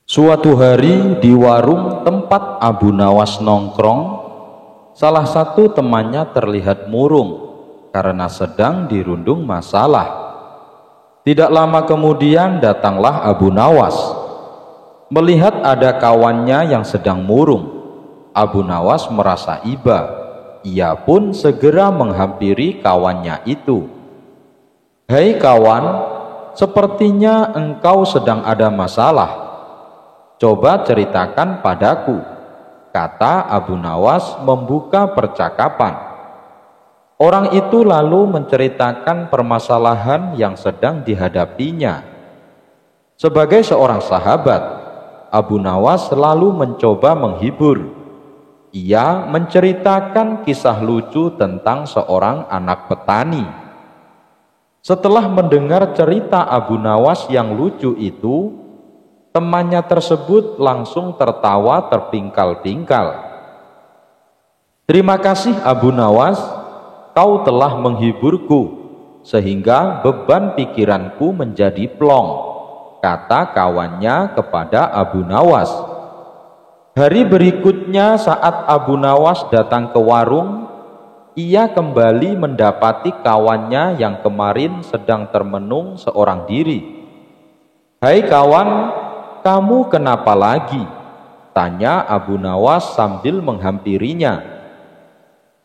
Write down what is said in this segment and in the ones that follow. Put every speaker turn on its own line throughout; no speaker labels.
Suatu hari di warung tempat Abu Nawas nongkrong, salah satu temannya terlihat murung karena sedang dirundung masalah. Tidak lama kemudian datanglah Abu Nawas. Melihat ada kawannya yang sedang murung, Abu Nawas merasa iba. Ia pun segera menghampiri kawannya itu. "Hei kawan, sepertinya engkau sedang ada masalah. Coba ceritakan padaku," kata Abu Nawas membuka percakapan. Orang itu lalu menceritakan permasalahan yang sedang dihadapinya. Sebagai seorang sahabat, Abu Nawas selalu mencoba menghibur. Ia menceritakan kisah lucu tentang seorang anak petani. Setelah mendengar cerita Abu Nawas yang lucu itu, temannya tersebut langsung tertawa terpingkal-pingkal. "Terima kasih Abu Nawas, kau telah menghiburku sehingga beban pikiranku menjadi plong," kata kawannya kepada Abu Nawas. Hari berikutnya saat Abu Nawas datang ke warung, ia kembali mendapati kawannya yang kemarin sedang termenung seorang diri. "Hai kawan, kamu kenapa lagi?" tanya Abu Nawas sambil menghampirinya.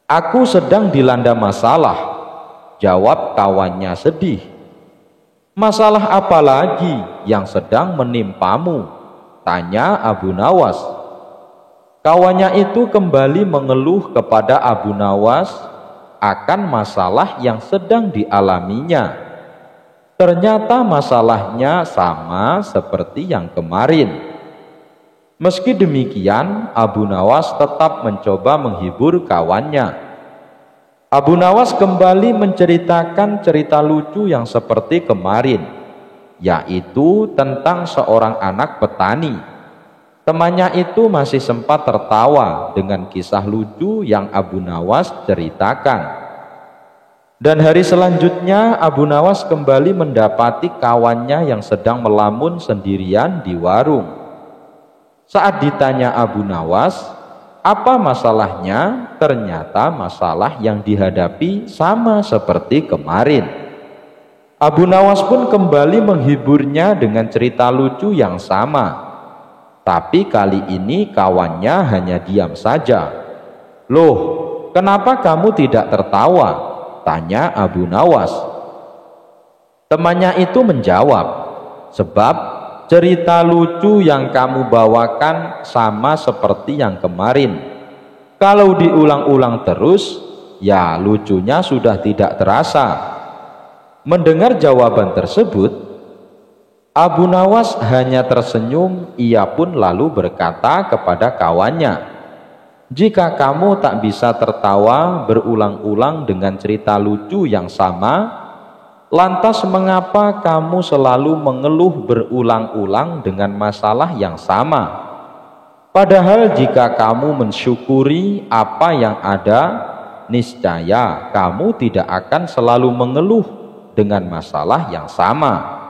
"Aku sedang dilanda masalah," jawab kawannya sedih. "Masalah apa lagi yang sedang menimpamu?" tanya Abu Nawas. Kawannya itu kembali mengeluh kepada Abu Nawas akan masalah yang sedang dialaminya. Ternyata masalahnya sama seperti yang kemarin. Meski demikian, Abu Nawas tetap mencoba menghibur kawannya. Abu Nawas kembali menceritakan cerita lucu yang seperti kemarin, yaitu tentang seorang anak petani. Temannya itu masih sempat tertawa dengan kisah lucu yang Abu Nawas ceritakan. Dan hari selanjutnya Abu Nawas kembali mendapati kawannya yang sedang melamun sendirian di warung. Saat ditanya Abu Nawas, apa masalahnya? Ternyata masalah yang dihadapi sama seperti kemarin. Abu Nawas pun kembali menghiburnya dengan cerita lucu yang sama. Tapi kali ini kawannya hanya diam saja. "Loh, kenapa kamu tidak tertawa?" tanya Abu Nawas. Temannya itu menjawab, "Sebab cerita lucu yang kamu bawakan sama seperti yang kemarin. Kalau diulang-ulang terus, ya lucunya sudah tidak terasa." Mendengar jawaban tersebut, Abu Nawas hanya tersenyum. Ia pun lalu berkata kepada kawannya, "Jika kamu tak bisa tertawa berulang-ulang dengan cerita lucu yang sama, lantas mengapa kamu selalu mengeluh berulang-ulang dengan masalah yang sama? Padahal jika kamu mensyukuri apa yang ada, niscaya kamu tidak akan selalu mengeluh dengan masalah yang sama."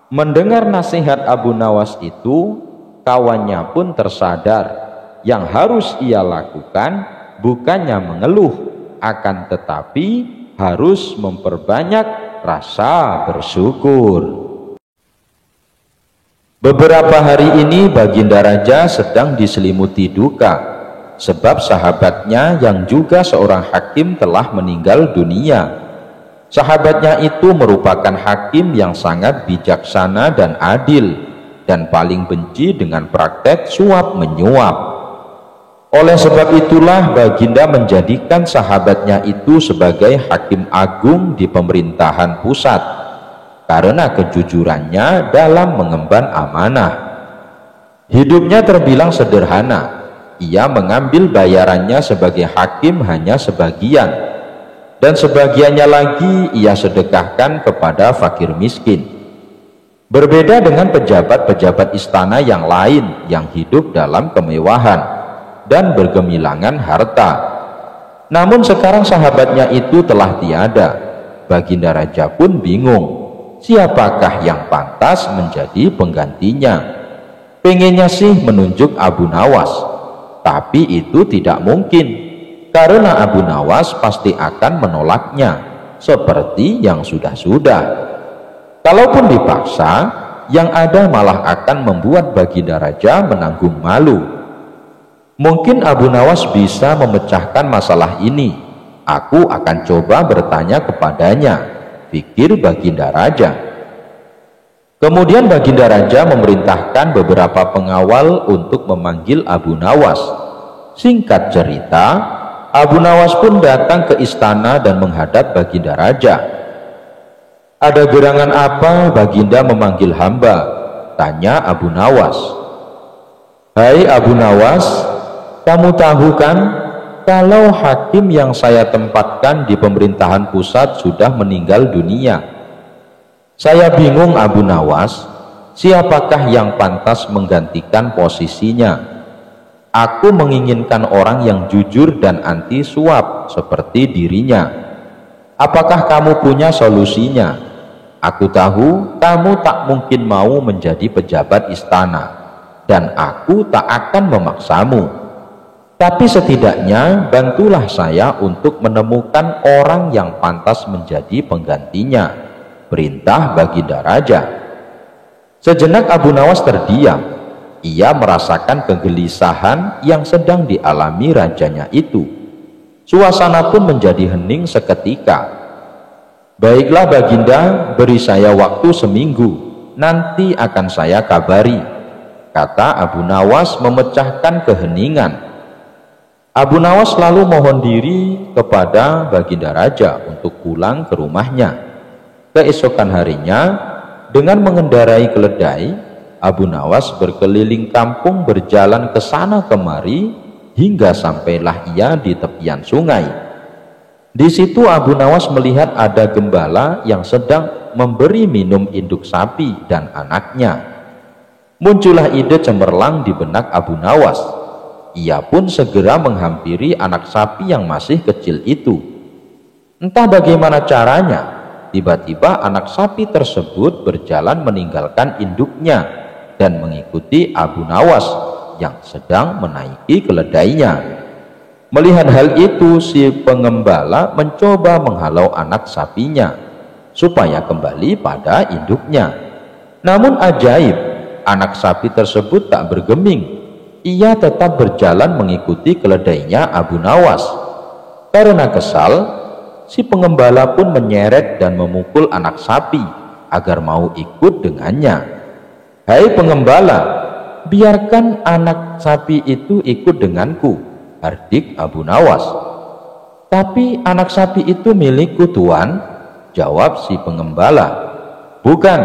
Mendengar nasihat Abu Nawas itu, kawannya pun tersadar yang harus ia lakukan bukannya mengeluh, akan tetapi harus memperbanyak rasa bersyukur. Beberapa hari ini Baginda Raja sedang diselimuti duka, sebab sahabatnya yang juga seorang hakim telah meninggal dunia. Sahabatnya itu merupakan hakim yang sangat bijaksana dan adil, dan paling benci dengan praktek suap menyuap. Oleh sebab itulah Baginda menjadikan sahabatnya itu sebagai hakim agung di pemerintahan pusat, karena kejujurannya dalam mengemban amanah. Hidupnya terbilang sederhana. Ia mengambil bayarannya sebagai hakim hanya sebagian, dan sebagiannya lagi ia sedekahkan kepada fakir miskin. Berbeda dengan pejabat-pejabat istana yang lain yang hidup dalam kemewahan dan bergemilangan harta. Namun sekarang sahabatnya itu telah tiada. Baginda Raja pun bingung, siapakah yang pantas menjadi penggantinya. Pengennya sih menunjuk Abu Nawas, tapi itu tidak mungkin, karena Abu Nawas pasti akan menolaknya, seperti yang sudah-sudah. Kalaupun dipaksa, yang ada malah akan membuat Baginda Raja menanggung malu. Mungkin Abu Nawas bisa memecahkan masalah ini. Aku akan coba bertanya kepadanya, pikir Baginda Raja. Kemudian Baginda Raja memerintahkan beberapa pengawal untuk memanggil Abu Nawas. Singkat cerita, Abu Nawas pun datang ke istana dan menghadap Baginda Raja. "Ada gerangan apa Baginda memanggil hamba?" tanya Abu Nawas. "Hai Abu Nawas, kamu tahu kan kalau hakim yang saya tempatkan di pemerintahan pusat sudah meninggal dunia? Saya bingung Abu Nawas, siapakah yang pantas menggantikan posisinya? Aku menginginkan orang yang jujur dan anti suap seperti dirinya. Apakah kamu punya solusinya? Aku tahu kamu tak mungkin mau menjadi pejabat istana, dan aku tak akan memaksamu. Tapi setidaknya bantulah saya untuk menemukan orang yang pantas menjadi penggantinya," perintah Baginda Raja. Sejenak Abu Nawas terdiam. Ia merasakan kegelisahan yang sedang dialami rajanya itu. Suasana pun menjadi hening seketika. "Baiklah Baginda, beri saya waktu seminggu, nanti akan saya kabari," kata Abu Nawas memecahkan keheningan. Abu Nawas lalu mohon diri kepada Baginda Raja untuk pulang ke rumahnya. Keesokan harinya, dengan mengendarai keledai, Abu Nawas berkeliling kampung berjalan ke sana kemari hingga sampailah ia di tepian sungai. Di situ Abu Nawas melihat ada gembala yang sedang memberi minum induk sapi dan anaknya. Muncullah ide cemerlang di benak Abu Nawas. Ia pun segera menghampiri anak sapi yang masih kecil itu. Entah bagaimana caranya, tiba-tiba anak sapi tersebut berjalan meninggalkan induknya dan mengikuti Abu Nawas yang sedang menaiki keledainya. Melihat hal itu, si pengembala mencoba menghalau anak sapinya supaya kembali pada induknya. Namun ajaib, anak sapi tersebut tak bergeming. Ia tetap berjalan mengikuti keledainya Abu Nawas. Karena kesal, si pengembala pun menyeret dan memukul anak sapi agar mau ikut dengannya. "Hai pengembala, biarkan anak sapi itu ikut denganku," hardik Abu Nawas. "Tapi anak sapi itu milikku Tuan," jawab si pengembala. "Bukan,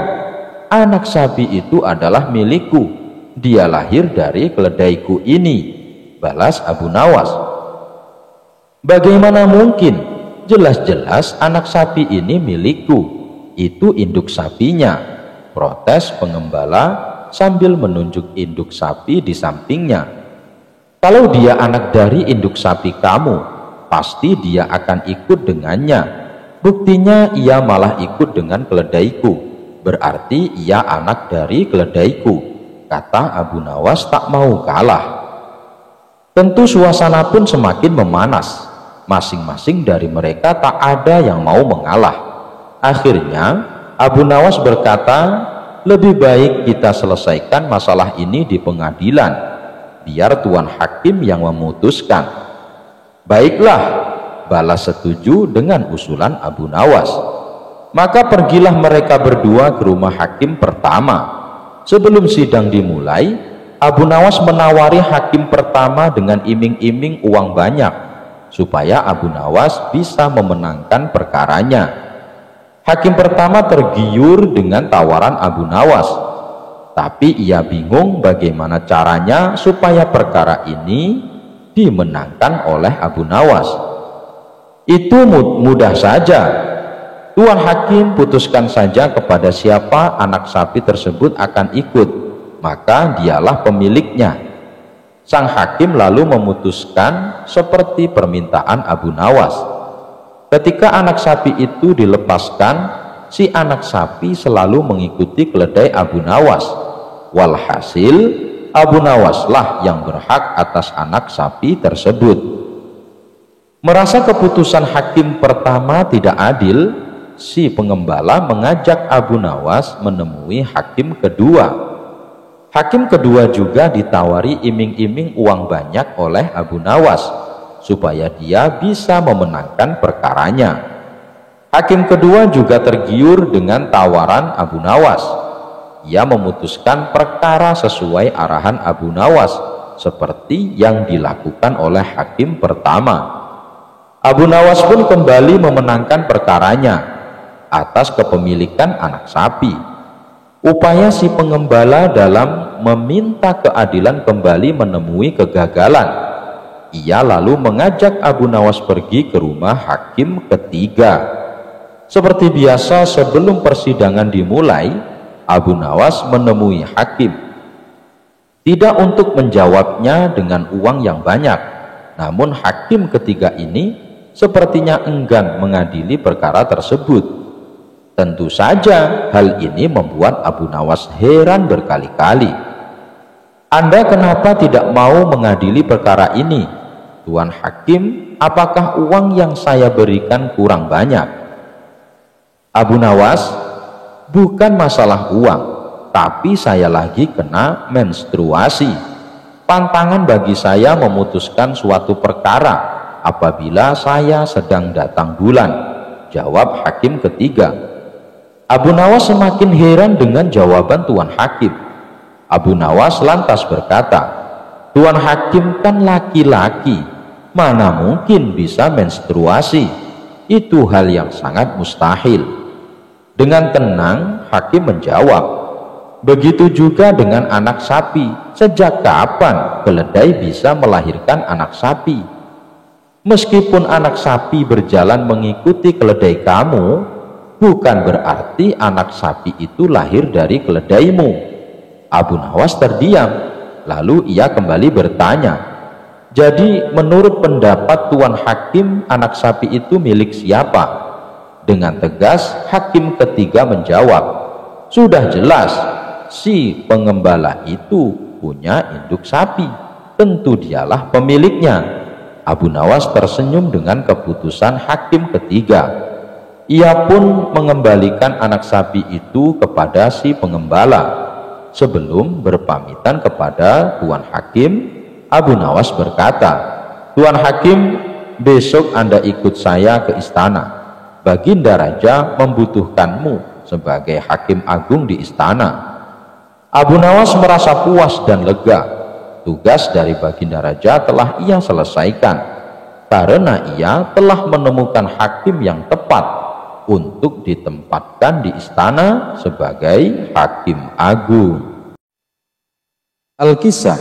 anak sapi itu adalah milikku. Dia lahir dari keledaiku ini," balas Abu Nawas. "Bagaimana mungkin? Jelas-jelas anak sapi ini milikku. Itu induk sapinya," protes pengembala sambil menunjuk induk sapi di sampingnya. "Kalau dia anak dari induk sapi kamu, pasti dia akan ikut dengannya. Buktinya ia malah ikut dengan keledaiku. Berarti ia anak dari keledaiku," kata Abu Nawas tak mau kalah. Tentu suasana pun semakin memanas. Masing-masing dari mereka tak ada yang mau mengalah. Akhirnya Abu Nawas berkata, "Lebih baik kita selesaikan masalah ini di pengadilan. Biar Tuan Hakim yang memutuskan." "Baiklah," balas setuju dengan usulan Abu Nawas. Maka pergilah mereka berdua ke rumah hakim pertama. Sebelum sidang dimulai, Abu Nawas menawari hakim pertama dengan iming-iming uang banyak supaya Abu Nawas bisa memenangkan perkaranya. Hakim pertama tergiur dengan tawaran Abu Nawas, tapi ia bingung bagaimana caranya supaya perkara ini dimenangkan oleh Abu Nawas. "Itu mudah saja. Tuan Hakim putuskan saja kepada siapa anak sapi tersebut akan ikut, maka dialah pemiliknya." Sang hakim lalu memutuskan seperti permintaan Abu Nawas. Ketika anak sapi itu dilepaskan, si anak sapi selalu mengikuti keledai Abu Nawas. Walhasil Abu Nawaslah yang berhak atas anak sapi tersebut. Merasa keputusan hakim pertama tidak adil, si pengembala mengajak Abu Nawas menemui hakim kedua. Hakim kedua juga ditawari iming-iming uang banyak oleh Abu Nawas supaya dia bisa memenangkan perkaranya. Hakim kedua juga tergiur dengan tawaran Abu Nawas. Ia memutuskan perkara sesuai arahan Abu Nawas seperti yang dilakukan oleh hakim pertama. Abu Nawas pun kembali memenangkan perkaranya atas kepemilikan anak sapi. Upaya si pengembala dalam meminta keadilan kembali menemui kegagalan. Ia lalu mengajak Abu Nawas pergi ke rumah hakim ketiga. Seperti biasa, sebelum persidangan dimulai, Abu Nawas menemui hakim, tidak untuk menjawabnya dengan uang yang banyak, namun hakim ketiga ini sepertinya enggan mengadili perkara tersebut. Tentu saja hal ini membuat Abu Nawas heran berkali-kali. Anda kenapa tidak mau mengadili perkara ini, Tuan Hakim? Apakah uang yang saya berikan kurang banyak? Abu Nawas, bukan masalah uang, tapi saya lagi kena menstruasi. Pantangan bagi saya memutuskan suatu perkara apabila saya sedang datang bulan, jawab hakim ketiga. Abu Nawas semakin heran dengan jawaban Tuan Hakim. Abu Nawas lantas berkata, Tuan Hakim kan laki-laki, mana mungkin bisa menstruasi? Itu hal yang sangat mustahil. Dengan tenang, hakim menjawab, begitu juga dengan anak sapi. Sejak kapan keledai bisa melahirkan anak sapi? Meskipun anak sapi berjalan mengikuti keledai kamu, bukan berarti anak sapi itu lahir dari keledaimu. Abu Nawas terdiam, lalu ia kembali bertanya, jadi menurut pendapat Tuan Hakim, anak sapi itu milik siapa? Dengan tegas, hakim ketiga menjawab, sudah jelas, si pengembala itu punya induk sapi, tentu dialah pemiliknya. Abu Nawas tersenyum dengan keputusan hakim ketiga. Ia pun mengembalikan anak sapi itu kepada si pengembala. Sebelum berpamitan kepada Tuan Hakim, Abu Nawas berkata, Tuan Hakim, besok Anda ikut saya ke istana. Baginda Raja membutuhkanmu sebagai hakim agung di istana. Abu Nawas merasa puas dan lega. Tugas dari Baginda Raja telah ia selesaikan, karena ia telah menemukan hakim yang tepat untuk ditempatkan di istana sebagai hakim agung.
Al-Kisah,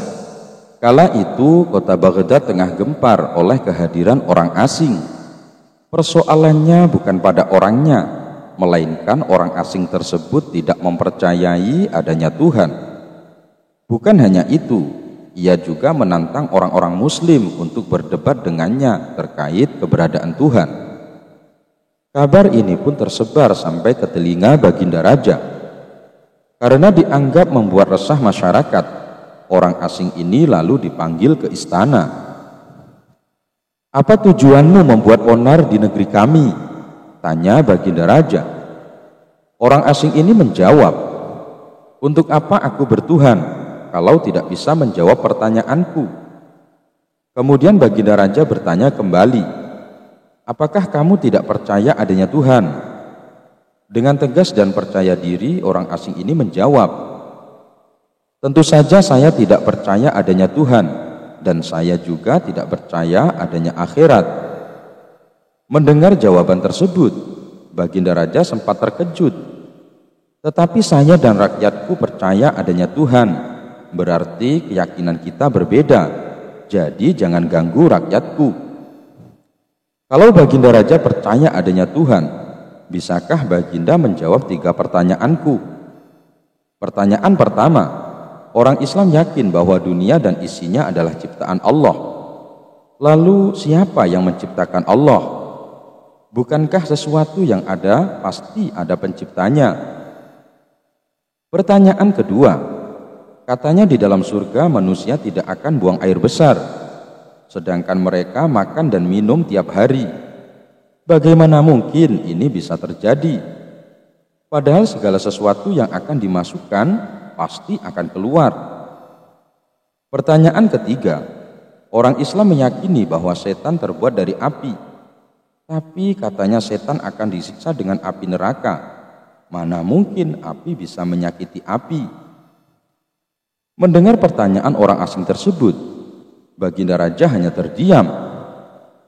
kala itu kota Baghdad tengah gempar oleh kehadiran orang asing. Persoalannya bukan pada orangnya, melainkan orang asing tersebut tidak mempercayai adanya Tuhan. Bukan hanya itu, ia juga menantang orang-orang muslim untuk berdebat dengannya terkait keberadaan Tuhan. Kabar ini pun tersebar sampai ke telinga Baginda Raja. Karena dianggap membuat resah masyarakat, orang asing ini lalu dipanggil ke istana. Apa tujuanmu membuat onar di negeri kami? Tanya Baginda Raja. Orang asing ini menjawab, untuk apa aku bertuhan kalau tidak bisa menjawab pertanyaanku? Kemudian Baginda Raja bertanya kembali, apakah kamu tidak percaya adanya Tuhan? Dengan tegas dan percaya diri, orang asing ini menjawab, tentu saja saya tidak percaya adanya Tuhan, dan saya juga tidak percaya adanya akhirat. Mendengar jawaban tersebut, Baginda Raja sempat terkejut. Tetapi saya dan rakyatku percaya adanya Tuhan, berarti keyakinan kita berbeda, jadi jangan ganggu rakyatku. Kalau Baginda Raja percaya adanya Tuhan, bisakah Baginda menjawab 3 pertanyaanku? Pertanyaan pertama, orang Islam yakin bahwa dunia dan isinya adalah ciptaan Allah. Lalu siapa yang menciptakan Allah? Bukankah sesuatu yang ada pasti ada penciptanya? Pertanyaan kedua, Katanya di dalam surga manusia tidak akan buang air besar, sedangkan mereka makan dan minum tiap hari. Bagaimana mungkin ini bisa terjadi? Padahal segala sesuatu yang akan dimasukkan pasti akan keluar. Pertanyaan ketiga, orang Islam meyakini bahwa setan terbuat dari api, tapi katanya setan akan disiksa dengan api neraka. Mana mungkin api bisa menyakiti api? Mendengar pertanyaan orang asing tersebut, Baginda Raja hanya terdiam.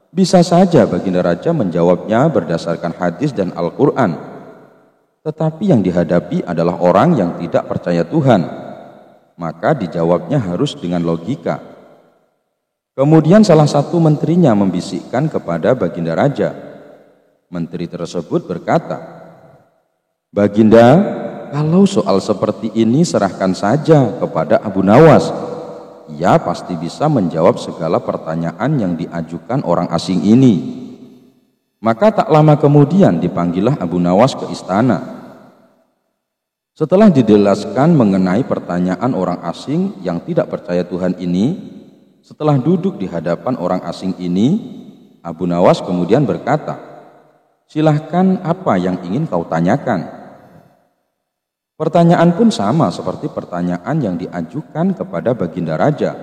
Bisa saja Baginda Raja menjawabnya berdasarkan hadis dan Al-Quran, tetapi yang dihadapi adalah orang yang tidak percaya Tuhan, maka dijawabnya harus dengan logika. Kemudian salah satu menterinya membisikkan kepada Baginda Raja. Menteri tersebut berkata, "Baginda, kalau soal seperti ini serahkan saja kepada Abu Nawas. Ia pasti bisa menjawab segala pertanyaan yang diajukan orang asing ini." Maka tak lama kemudian dipanggillah Abu Nawas ke istana. Setelah dijelaskan mengenai pertanyaan orang asing yang tidak percaya Tuhan ini, setelah duduk di hadapan orang asing ini, Abu Nawas kemudian berkata, "Silahkan, apa yang ingin kau tanyakan?" Pertanyaan pun sama seperti pertanyaan yang diajukan kepada Baginda Raja,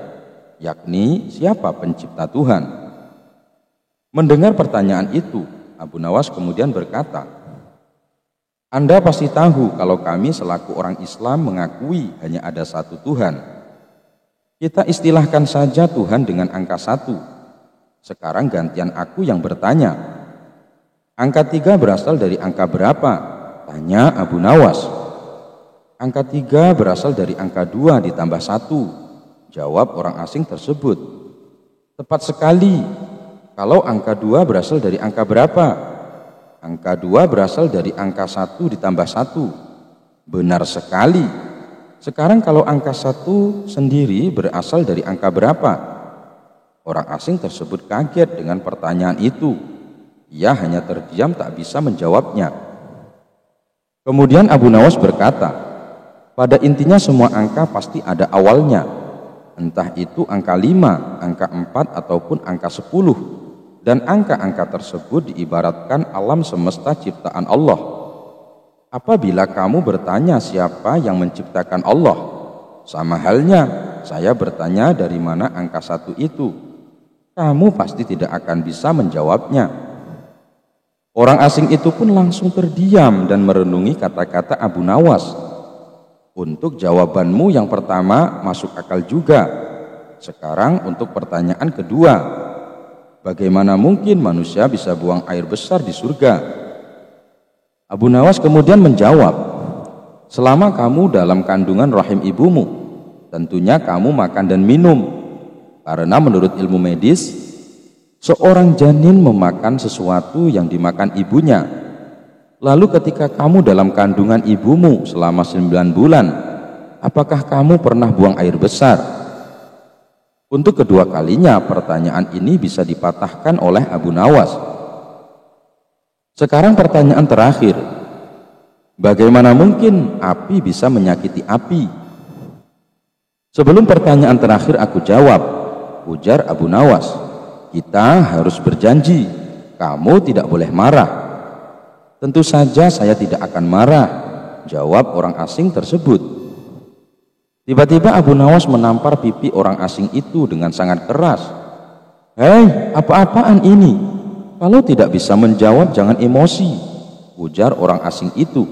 yakni siapa pencipta Tuhan. Mendengar pertanyaan itu, Abu Nawas kemudian berkata, "Anda pasti tahu kalau kami selaku orang Islam mengakui hanya ada satu Tuhan. Kita istilahkan saja Tuhan dengan angka 1. Sekarang gantian aku yang bertanya. Angka 3 berasal dari angka berapa?" Tanya Abu Nawas. "Angka 3 berasal dari angka 2 ditambah 1, jawab orang asing tersebut. "Tepat sekali. Kalau angka 2 berasal dari angka berapa?" "Angka 2 berasal dari angka 1 ditambah 1. "Benar sekali. Sekarang kalau angka 1 sendiri berasal dari angka berapa?" Orang asing tersebut kaget dengan pertanyaan itu. Ia hanya terdiam tak bisa menjawabnya. Kemudian Abu Nawas berkata, "Pada intinya semua angka pasti ada awalnya. Entah itu angka 5, angka 4, ataupun angka 10. Dan angka-angka tersebut diibaratkan alam semesta ciptaan Allah. Apabila kamu bertanya siapa yang menciptakan Allah, sama halnya saya bertanya dari mana angka 1 itu. Kamu pasti tidak akan bisa menjawabnya." Orang asing itu pun langsung terdiam dan merenungi kata-kata Abu Nawas. "Untuk jawabanmu yang pertama masuk akal juga. Sekarang untuk pertanyaan kedua. Bagaimana mungkin manusia bisa buang air besar di surga?" Abu Nawas kemudian menjawab, "Selama kamu dalam kandungan rahim ibumu, tentunya kamu makan dan minum. Karena menurut ilmu medis, seorang janin memakan sesuatu yang dimakan ibunya. Lalu ketika kamu dalam kandungan ibumu selama 9 bulan, apakah kamu pernah buang air besar?" Untuk kedua kalinya pertanyaan ini bisa dipatahkan oleh Abu Nawas. Sekarang pertanyaan terakhir, bagaimana mungkin api bisa menyakiti api? "Sebelum pertanyaan terakhir aku jawab," ujar Abu Nawas, "kita harus berjanji, kamu tidak boleh marah." "Tentu saja saya tidak akan marah," jawab orang asing tersebut. Tiba-tiba Abu Nawas menampar pipi orang asing itu dengan sangat keras. "Hei, apa-apaan ini? Kalau tidak bisa menjawab jangan emosi," ujar orang asing itu.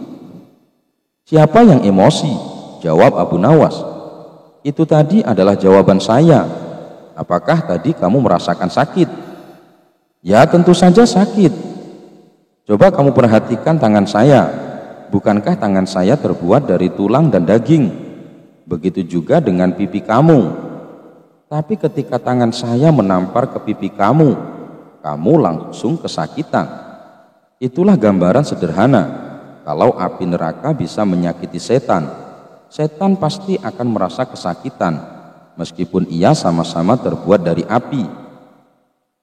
"Siapa yang emosi?" jawab Abu Nawas. "Itu tadi adalah jawaban saya. Apakah tadi kamu merasakan sakit?" "Ya, tentu saja sakit. Coba kamu perhatikan tangan saya. Bukankah tangan saya terbuat dari tulang dan daging? Begitu juga dengan pipi kamu. Tapi ketika tangan saya menampar ke pipi kamu, kamu langsung kesakitan. Itulah gambaran sederhana. Kalau api neraka bisa menyakiti setan, setan pasti akan merasa kesakitan, meskipun ia sama-sama terbuat dari api."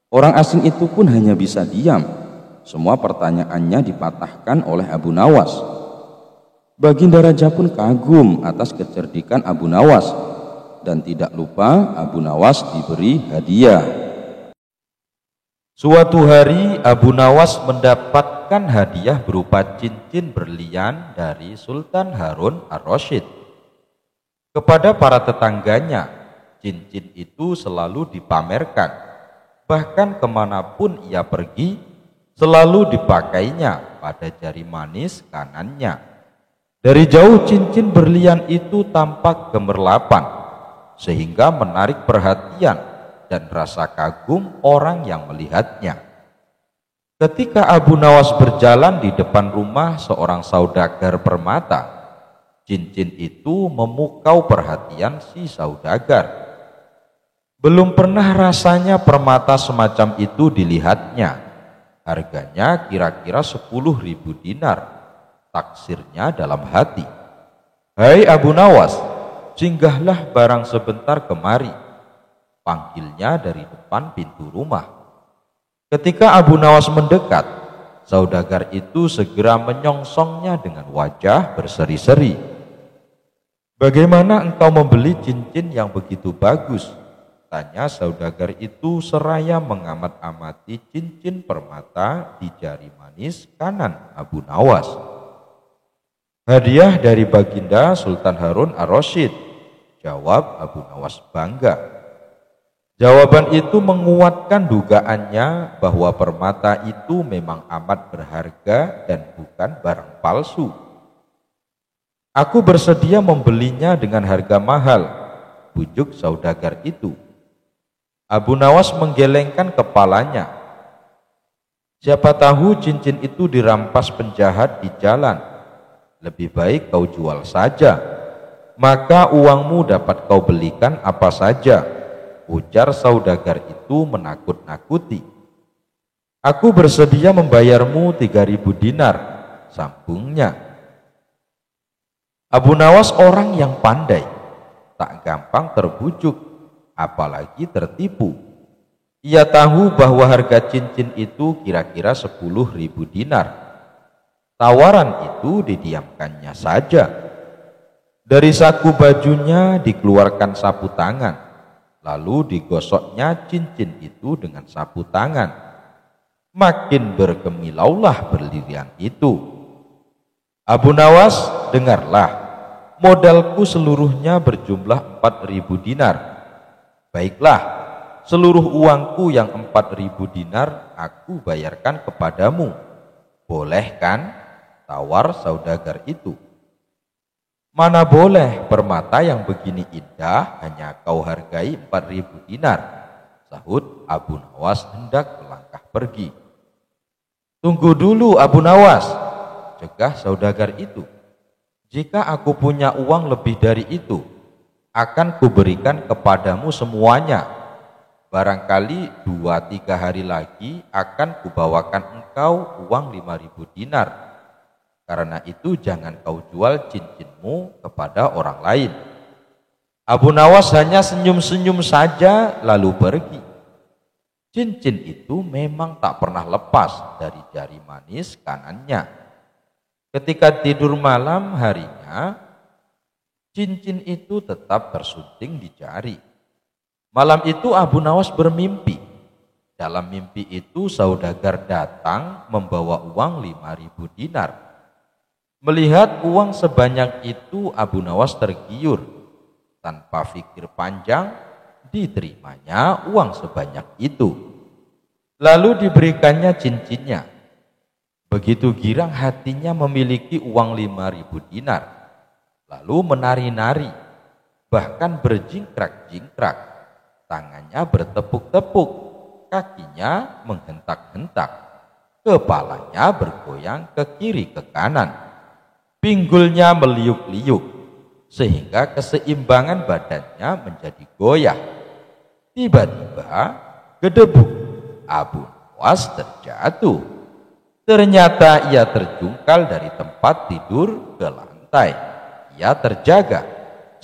Orang asing itu pun hanya bisa diam. Semua pertanyaannya dipatahkan oleh Abu Nawas. Baginda Raja pun kagum atas kecerdikan Abu Nawas, dan tidak lupa Abu Nawas diberi hadiah.
Suatu hari Abu Nawas mendapatkan hadiah berupa cincin berlian dari Sultan Harun ar-Rasyid. Kepada para tetangganya, cincin itu selalu dipamerkan. Bahkan kemanapun ia pergi, selalu dipakainya pada jari manis kanannya. Dari jauh cincin berlian itu tampak gemerlapan, sehingga menarik perhatian dan rasa kagum orang yang melihatnya. Ketika Abu Nawas berjalan di depan rumah seorang saudagar permata, cincin itu memukau perhatian si saudagar. Belum pernah rasanya permata semacam itu dilihatnya. Harganya kira-kira 10.000 dinar. Taksirnya dalam hati, "Hai Abu Nawas, singgahlah barang sebentar kemari," panggilnya dari depan pintu rumah. Ketika Abu Nawas mendekat, saudagar itu segera menyongsongnya dengan wajah berseri-seri. "Bagaimana engkau membeli cincin yang begitu bagus?" tanya saudagar itu seraya mengamat-amati cincin permata di jari manis kanan Abu Nawas. "Hadiah dari Baginda Sultan Harun ar-Rasyid," jawab Abu Nawas bangga. Jawaban itu menguatkan dugaannya bahwa permata itu memang amat berharga dan bukan barang palsu. "Aku bersedia membelinya dengan harga mahal," bujuk saudagar itu. Abu Nawas menggelengkan kepalanya. "Siapa tahu cincin itu dirampas penjahat di jalan. Lebih baik kau jual saja, maka uangmu dapat kau belikan apa saja," ujar saudagar itu menakut-nakuti. "Aku bersedia membayarmu 3.000 dinar, sambungnya. Abu Nawas orang yang pandai, tak gampang terbujuk, apalagi tertipu. Ia tahu bahwa harga cincin itu kira-kira 10.000 dinar. Tawaran itu didiamkannya saja. Dari saku bajunya dikeluarkan sapu tangan, lalu digosoknya cincin itu dengan sapu tangan. Makin bergemilaulah berlian itu. "Abu Nawas, dengarlah, modalku seluruhnya berjumlah 4.000 dinar. Baiklah, seluruh uangku yang 4.000 dinar aku bayarkan kepadamu. Boleh kan?" tawar saudagar itu. "Mana boleh, permata yang begini indah hanya kau hargai 4.000 dinar, sahut Abu Nawas hendak melangkah pergi. "Tunggu dulu Abu Nawas," cegah saudagar itu. "Jika aku punya uang lebih dari itu, akan kuberikan kepadamu semuanya. Barangkali 2-3 hari lagi akan kubawakan engkau uang 5.000 dinar. Karena itu jangan kau jual cincinmu kepada orang lain." Abu Nawas hanya senyum-senyum saja lalu pergi. Cincin itu memang tak pernah lepas dari jari manis kanannya. Ketika tidur malam harinya, cincin itu tetap tersunting di jari. Malam itu Abu Nawas bermimpi. Dalam mimpi itu saudagar datang membawa uang 5.000 dinar. Melihat uang sebanyak itu, Abu Nawas tergiur. Tanpa pikir panjang, diterimanya uang sebanyak itu. Lalu diberikannya cincinnya. Begitu girang hatinya memiliki uang 5.000 dinar. Lalu menari-nari, bahkan berjingkrak-jingkrak. Tangannya bertepuk-tepuk, kakinya menghentak-hentak, kepalanya bergoyang ke kiri ke kanan. Pinggulnya meliuk-liuk, sehingga keseimbangan badannya menjadi goyah. Tiba-tiba, gedebuk, Abu Nawas terjatuh. Ternyata ia terjungkal dari tempat tidur ke lantai. Ia terjaga,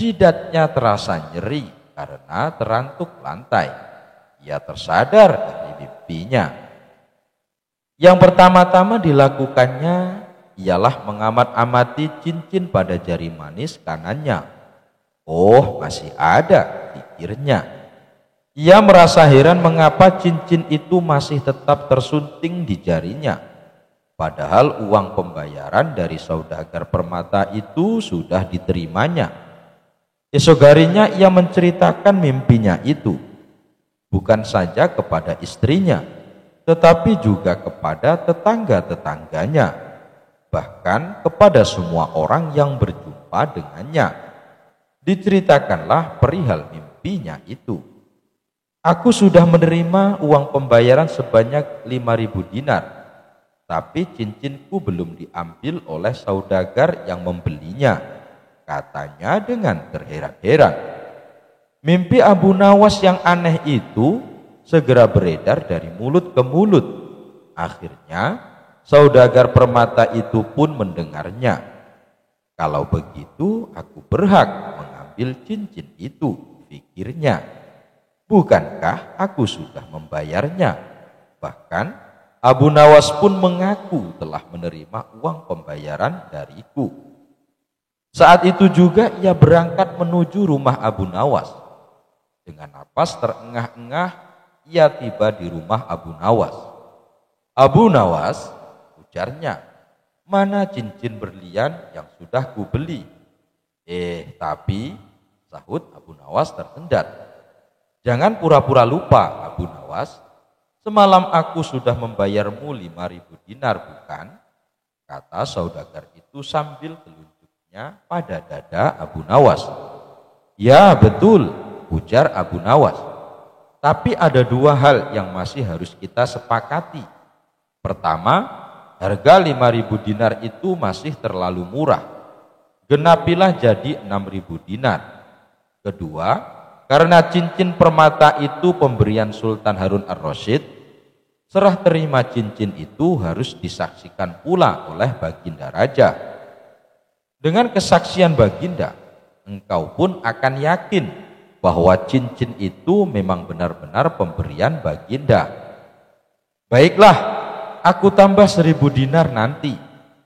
jidatnya terasa nyeri karena terantuk lantai. Ia tersadar dari mimpinya. Yang pertama-tama dilakukannya ialah mengamat-amati cincin pada jari manis kanannya. Oh, masih ada, pikirnya. Ia merasa heran mengapa cincin itu masih tetap tersunting di jarinya. Padahal uang pembayaran dari saudagar permata itu sudah diterimanya. Esok harinya ia menceritakan mimpinya itu, bukan saja kepada istrinya, tetapi juga kepada tetangga-tetangganya, bahkan kepada semua orang yang berjumpa dengannya. Diceritakanlah perihal mimpinya itu. Aku sudah menerima uang pembayaran sebanyak 5.000 dinar, tapi cincinku belum diambil oleh saudagar yang membelinya, katanya dengan terheran-heran. Mimpi Abu Nawas yang aneh itu segera beredar dari mulut ke mulut. Akhirnya saudagar permata itu pun mendengarnya. Kalau begitu aku berhak mengambil cincin itu, pikirnya. Bukankah aku sudah membayarnya? Bahkan Abu Nawas pun mengaku telah menerima uang pembayaran dariku. Saat itu juga ia berangkat menuju rumah Abu Nawas. Dengan napas terengah-engah ia tiba di rumah Abu Nawas. Abu Nawas, ujarnya, mana cincin berlian yang sudah kubeli? Tapi, sahut Abu Nawas tersendat. Jangan pura-pura lupa, Abu Nawas. Semalam aku sudah membayarmu 5.000 dinar, bukan? Kata saudagar itu sambil telunjuknya pada dada Abu Nawas. Ya, betul, ujar Abu Nawas. Tapi ada dua hal yang masih harus kita sepakati. Pertama, harga 5.000 dinar itu masih terlalu murah. Genapilah jadi 6.000 dinar. Kedua, karena cincin permata itu pemberian Sultan Harun ar-Rasyid, serah terima cincin itu harus disaksikan pula oleh Baginda Raja. Dengan kesaksian Baginda, engkau pun akan yakin bahwa cincin itu memang benar-benar pemberian Baginda. Baiklah, aku tambah 1.000 dinar nanti,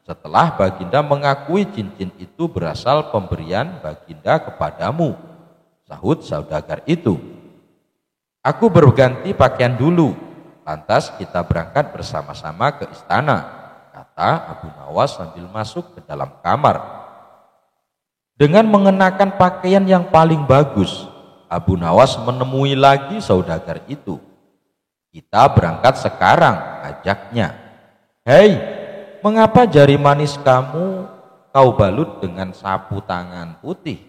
setelah Baginda mengakui cincin itu berasal pemberian Baginda kepadamu, sahut saudagar itu. Aku berganti pakaian dulu, lantas kita berangkat bersama-sama ke istana, kata Abu Nawas sambil masuk ke dalam kamar. Dengan mengenakan pakaian yang paling bagus, Abu Nawas menemui lagi saudagar itu. Kita berangkat sekarang, ajaknya. Hei, mengapa jari manis kamu kau balut dengan sapu tangan putih?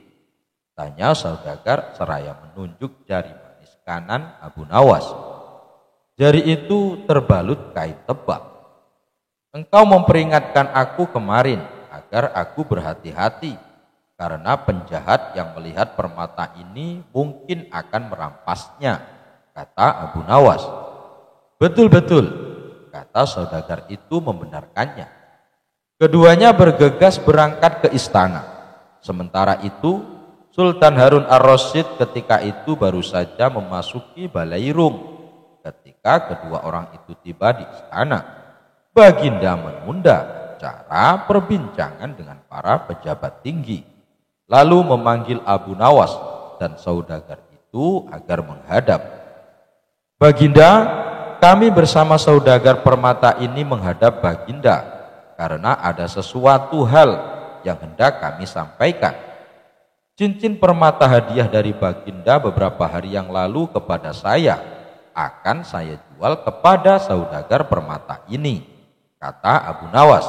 Tanya saudagar seraya menunjuk jari manis kanan Abu Nawas. Jari itu terbalut kain tebal. Engkau memperingatkan aku kemarin agar aku berhati-hati, karena penjahat yang melihat permata ini mungkin akan merampasnya, kata Abu Nawas. Betul-betul, kata saudagar itu membenarkannya. Keduanya bergegas berangkat ke istana. Sementara itu Sultan Harun ar-Rasyid ketika itu baru saja memasuki Balairung. Ketika kedua orang itu tiba di istana, Baginda menunda cara perbincangan dengan para pejabat tinggi, lalu memanggil Abu Nawas dan saudagar itu agar menghadap. Baginda, kami bersama saudagar permata ini menghadap Baginda karena ada sesuatu hal yang hendak kami sampaikan. Cincin permata hadiah dari Baginda beberapa hari yang lalu kepada saya akan saya jual kepada saudagar permata ini, kata Abu Nawas.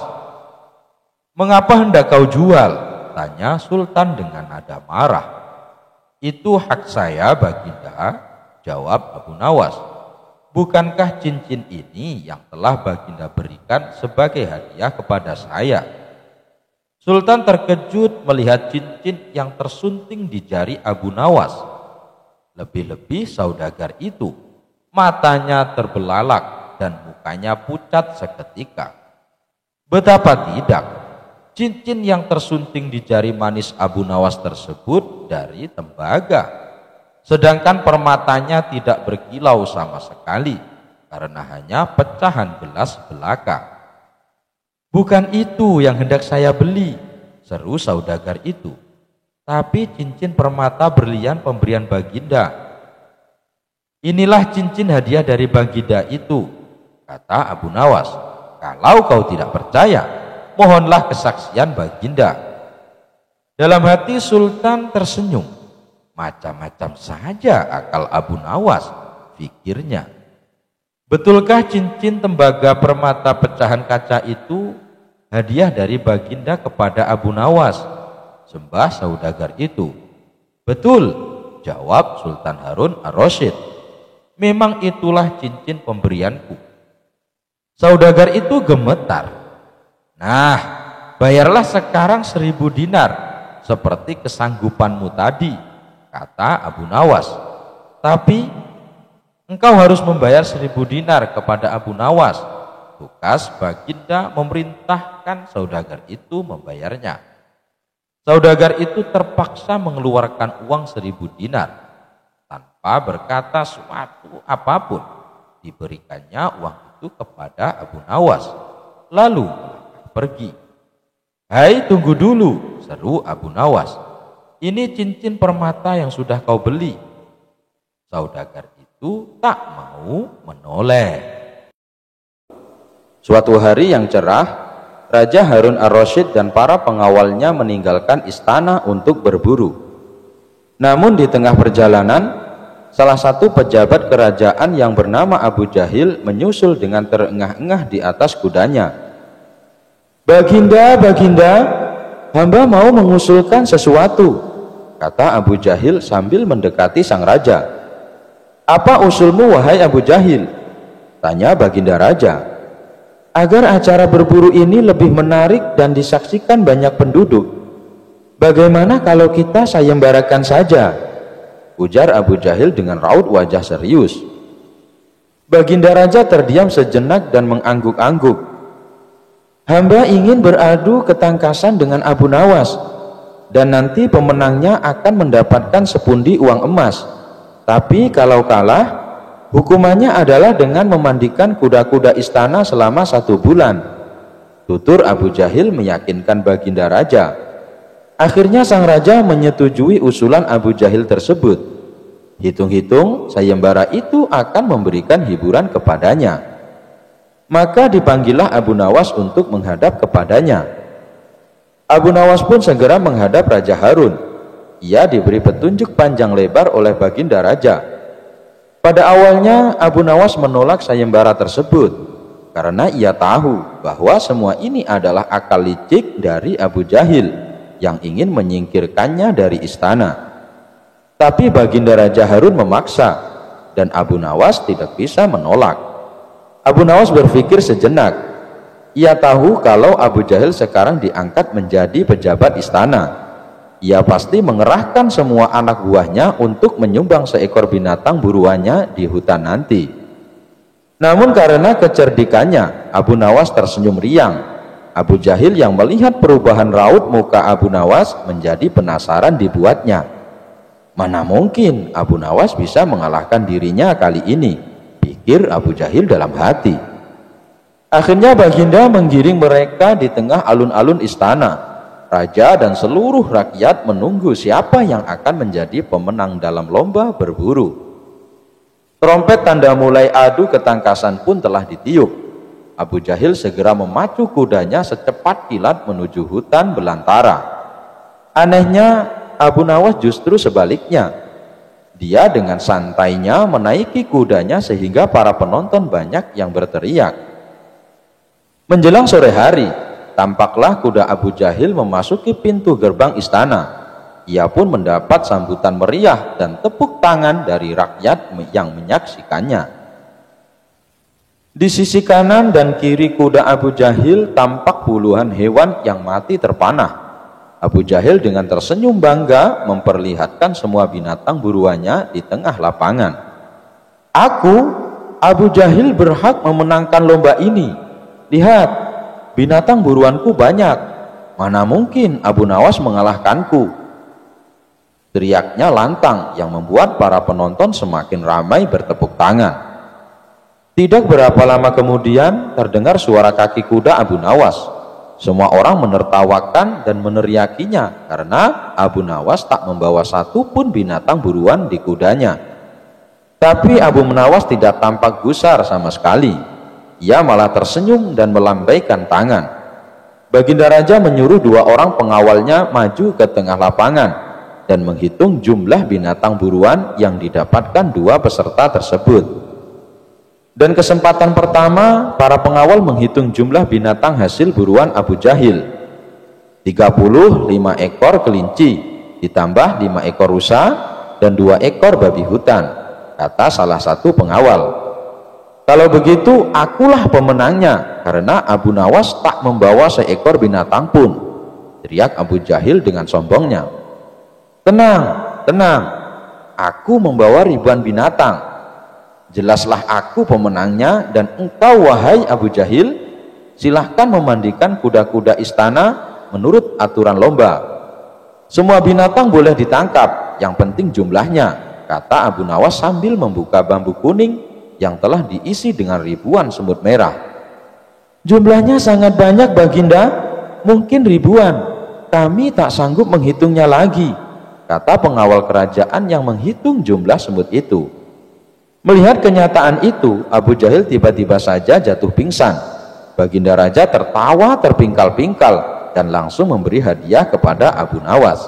Mengapa hendak kau jual? Tanya Sultan dengan nada marah. Itu hak saya, Baginda, jawab Abu Nawas. Bukankah cincin ini yang telah Baginda berikan sebagai hadiah kepada saya? Sultan terkejut melihat cincin yang tersunting di jari Abu Nawas. Lebih-lebih saudagar itu, matanya terbelalak dan mukanya pucat seketika. Betapa tidak, cincin yang tersunting di jari manis Abu Nawas tersebut dari tembaga, sedangkan permatanya tidak berkilau sama sekali karena hanya pecahan gelas belaka. Bukan itu yang hendak saya beli, seru saudagar itu. Tapi cincin permata berlian pemberian Baginda. Inilah cincin hadiah dari Baginda itu, kata Abu Nawas. Kalau kau tidak percaya, mohonlah kesaksian Baginda. Dalam hati Sultan tersenyum. Macam-macam saja akal Abu Nawas, pikirnya. Betulkah cincin tembaga permata pecahan kaca itu hadiah dari Baginda kepada Abu Nawas? Sembah saudagar itu. Betul, jawab Sultan Harun ar-Rasyid. Memang itulah cincin pemberianku. Saudagar itu gemetar. Nah, bayarlah sekarang 1000 dinar, seperti kesanggupanmu tadi, kata Abu Nawas. Tapi engkau harus membayar 1000 dinar kepada Abu Nawas. Tukas Baginda memerintahkan saudagar itu membayarnya. Saudagar itu terpaksa mengeluarkan uang 1000 dinar. Tanpa berkata suatu apapun, diberikannya uang itu kepada Abu Nawas. Lalu pergi. Hai, tunggu dulu, seru Abu Nawas. Ini cincin permata yang sudah kau beli. Saudagar itu tak mau menoleh.
Suatu hari yang cerah, Raja Harun ar-Rasyid dan para pengawalnya meninggalkan istana untuk berburu. Namun di tengah perjalanan, salah satu pejabat kerajaan yang bernama Abu Jahil menyusul dengan terengah-engah di atas kudanya. Baginda, Baginda, hamba mau mengusulkan sesuatu, kata Abu Jahil sambil mendekati sang raja. Apa usulmu, wahai Abu Jahil? Tanya Baginda Raja. Agar acara berburu ini lebih menarik dan disaksikan banyak penduduk, bagaimana kalau kita sayembarakan saja? Ujar Abu Jahil dengan raut wajah serius. Baginda Raja terdiam sejenak dan mengangguk-angguk. Hamba ingin beradu ketangkasan dengan Abu Nawas, dan nanti pemenangnya akan mendapatkan sepundi uang emas. Tapi kalau kalah, hukumannya adalah dengan memandikan kuda-kuda istana selama 1 bulan. Tutur Abu Jahil meyakinkan Baginda Raja. Akhirnya sang raja menyetujui usulan Abu Jahil tersebut. Hitung-hitung sayembara itu akan memberikan hiburan kepadanya. Maka dipanggillah Abu Nawas untuk menghadap kepadanya. Abu Nawas pun segera menghadap Raja Harun. Ia diberi petunjuk panjang lebar oleh Baginda Raja. Pada awalnya Abu Nawas menolak sayembara tersebut karena ia tahu bahwa semua ini adalah akal licik dari Abu Jahil yang ingin menyingkirkannya dari istana. Tapi Baginda Raja Harun memaksa dan Abu Nawas tidak bisa menolak. Abu Nawas berpikir sejenak. Ia tahu kalau Abu Jahil sekarang diangkat menjadi pejabat istana. Ia pasti mengerahkan semua anak buahnya untuk menyumbang seekor binatang buruannya di hutan nanti. Namun karena kecerdikannya, Abu Nawas tersenyum riang. Abu Jahil yang melihat perubahan raut muka Abu Nawas menjadi penasaran dibuatnya. Mana mungkin Abu Nawas bisa mengalahkan dirinya kali ini, pikir Abu Jahil dalam hati. Akhirnya Baginda menggiring mereka di tengah alun-alun istana. Raja dan seluruh rakyat menunggu siapa yang akan menjadi pemenang dalam lomba berburu. Trompet tanda mulai adu ketangkasan pun telah ditiup. Abu Jahil segera memacu kudanya secepat kilat menuju hutan belantara. Anehnya, Abu Nawas justru sebaliknya. Dia dengan santainya menaiki kudanya sehingga para penonton banyak yang berteriak. Menjelang sore hari, tampaklah kuda Abu Jahil memasuki pintu gerbang istana. Ia pun mendapat sambutan meriah dan tepuk tangan dari rakyat yang menyaksikannya. Di sisi kanan dan kiri kuda Abu Jahil tampak puluhan hewan yang mati terpanah. Abu Jahil dengan tersenyum bangga memperlihatkan semua binatang buruannya di tengah lapangan. Aku, Abu Jahil, berhak memenangkan lomba ini. Lihat, binatang buruanku banyak. Mana mungkin Abu Nawas mengalahkanku? Teriaknya lantang yang membuat para penonton semakin ramai bertepuk tangan. Tidak berapa lama kemudian terdengar suara kaki kuda Abu Nawas.
Semua orang menertawakan dan meneriakinya karena Abu Nawas tak membawa satu pun binatang buruan di kudanya. Tapi Abu Nawas tidak tampak gusar sama sekali. Ia malah tersenyum dan melambaikan tangan. Baginda Raja menyuruh 2 orang pengawalnya maju ke tengah lapangan dan menghitung jumlah binatang buruan yang didapatkan 2 peserta tersebut. Dan kesempatan pertama, para pengawal menghitung jumlah binatang hasil buruan Abu Jahil. 35 ekor kelinci, ditambah 5 ekor rusa, dan 2 ekor babi hutan, kata salah satu pengawal. Kalau begitu, akulah pemenangnya, karena Abu Nawas tak membawa seekor binatang pun, teriak Abu Jahil dengan sombongnya. Tenang, tenang, aku membawa ribuan binatang. Jelaslah aku pemenangnya, dan engkau wahai Abu Jahil, silahkan memandikan kuda-kuda istana menurut aturan lomba. Semua binatang boleh ditangkap, yang penting jumlahnya, kata Abu Nawas sambil membuka bambu kuning yang telah diisi dengan ribuan semut merah. Jumlahnya sangat banyak Baginda, mungkin ribuan, kami tak sanggup menghitungnya lagi, kata pengawal kerajaan yang menghitung jumlah semut itu. Melihat kenyataan itu, Abu Jahil tiba-tiba saja jatuh pingsan. Baginda Raja tertawa terpingkal-pingkal dan langsung memberi hadiah kepada Abu Nawas.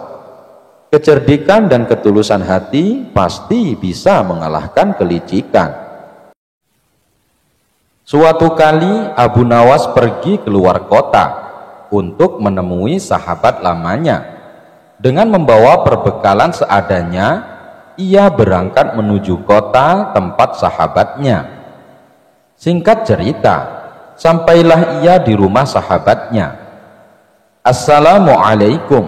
Kecerdikan dan ketulusan hati pasti bisa mengalahkan kelicikan. Suatu kali Abu Nawas pergi keluar kota untuk menemui sahabat lamanya. Dengan membawa perbekalan seadanya, ia berangkat menuju kota tempat sahabatnya. Singkat cerita, sampailah ia di rumah sahabatnya. Assalamualaikum,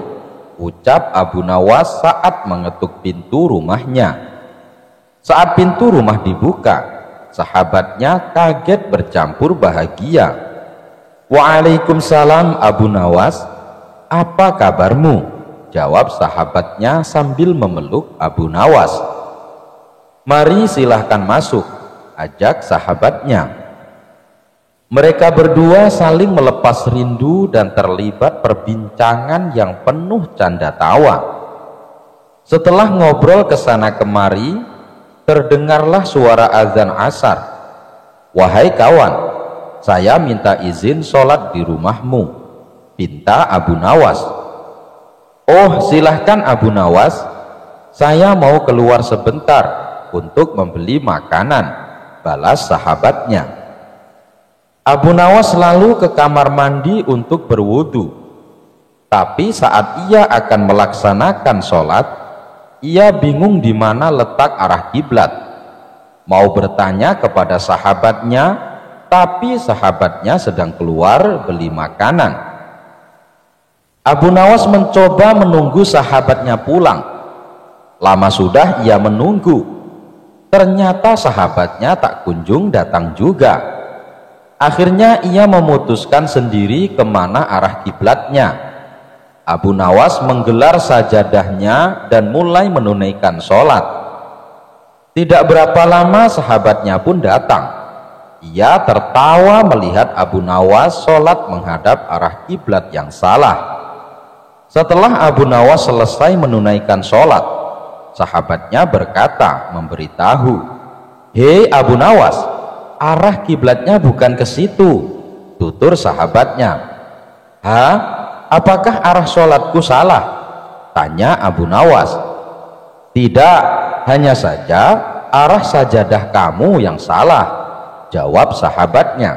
ucap Abu Nawas saat mengetuk pintu rumahnya. Saat pintu rumah dibuka, sahabatnya kaget bercampur bahagia. Waalaikumsalam Abu Nawas, apa kabarmu? Jawab sahabatnya sambil memeluk Abu Nawas. Mari silahkan masuk, ajak sahabatnya. Mereka berdua saling melepas rindu dan terlibat perbincangan yang penuh canda tawa. Setelah ngobrol kesana kemari, terdengarlah suara azan asar. Wahai kawan, saya minta izin sholat di rumahmu, pinta Abu Nawas. Oh, silahkan Abu Nawas, saya mau keluar sebentar untuk membeli makanan, balas sahabatnya. Abu Nawas lalu ke kamar mandi untuk berwudu. Tapi saat ia akan melaksanakan sholat, ia bingung di mana letak arah kiblat. Mau bertanya kepada sahabatnya, tapi sahabatnya sedang keluar beli makanan. Abu Nawas mencoba menunggu sahabatnya pulang. Lama sudah ia menunggu. Ternyata sahabatnya tak kunjung datang juga. Akhirnya ia memutuskan sendiri kemana arah kiblatnya. Abu Nawas menggelar sajadahnya dan mulai menunaikan sholat. Tidak berapa lama sahabatnya pun datang. Ia tertawa melihat Abu Nawas sholat menghadap arah kiblat yang salah. Setelah Abu Nawas selesai menunaikan sholat, sahabatnya berkata memberitahu, "Hei Abu Nawas, arah kiblatnya bukan ke situ," tutur sahabatnya. "Hah? Apakah arah sholatku salah?" tanya Abu Nawas. "Tidak, hanya saja arah sajadah kamu yang salah," jawab sahabatnya.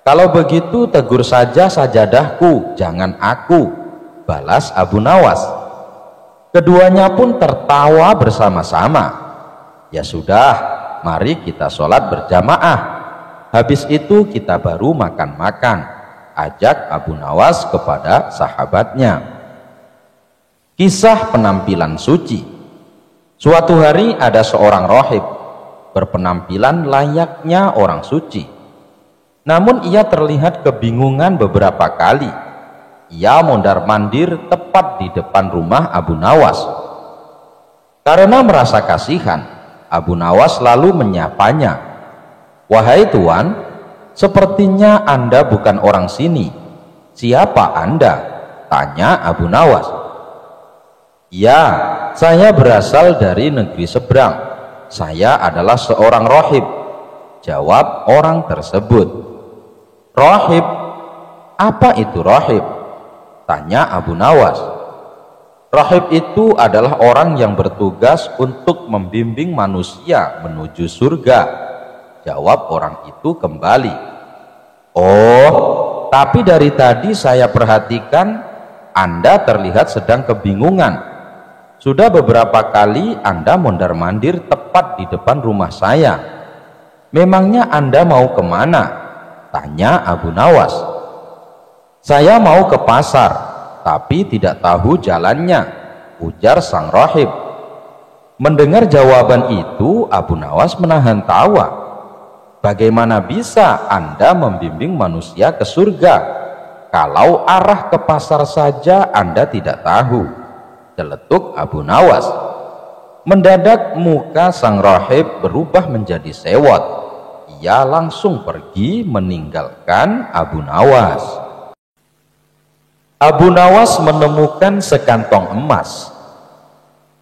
"Kalau begitu tegur saja sajadahku, jangan aku," balas Abu Nawas. Keduanya pun tertawa bersama-sama. "Ya sudah, mari kita sholat berjamaah. Habis itu kita baru makan-makan," ajak Abu Nawas kepada sahabatnya. Kisah penampilan suci. Suatu hari ada seorang rohib berpenampilan layaknya orang suci. Namun ia terlihat kebingungan beberapa kali. Ia mondar-mandir tepat di depan rumah Abu Nawas. Karena merasa kasihan, Abu Nawas lalu menyapanya. "Wahai tuan, sepertinya Anda bukan orang sini. "Siapa Anda?" tanya Abu Nawas. "Ya, saya berasal dari negeri seberang. Saya adalah seorang rohib," jawab orang tersebut. "Rohib? Apa itu rohib?" tanya Abu Nawas. "Rohib itu adalah orang yang bertugas untuk membimbing manusia menuju surga," jawab orang itu kembali. "Oh, tapi dari tadi saya perhatikan Anda terlihat sedang kebingungan. Sudah beberapa kali Anda mondar-mandir tepat di depan rumah saya. Memangnya Anda mau kemana?" tanya Abu Nawas. "Saya mau ke pasar, tapi tidak tahu jalannya," ujar sang rohib. Mendengar jawaban itu, Abu Nawas menahan tawa. "Bagaimana bisa Anda membimbing manusia ke surga kalau arah ke pasar saja Anda tidak tahu?" celetuk Abu Nawas. Mendadak muka sang rohib berubah menjadi sewot. Ia langsung pergi meninggalkan Abu Nawas. Abu Nawas menemukan sekantong emas.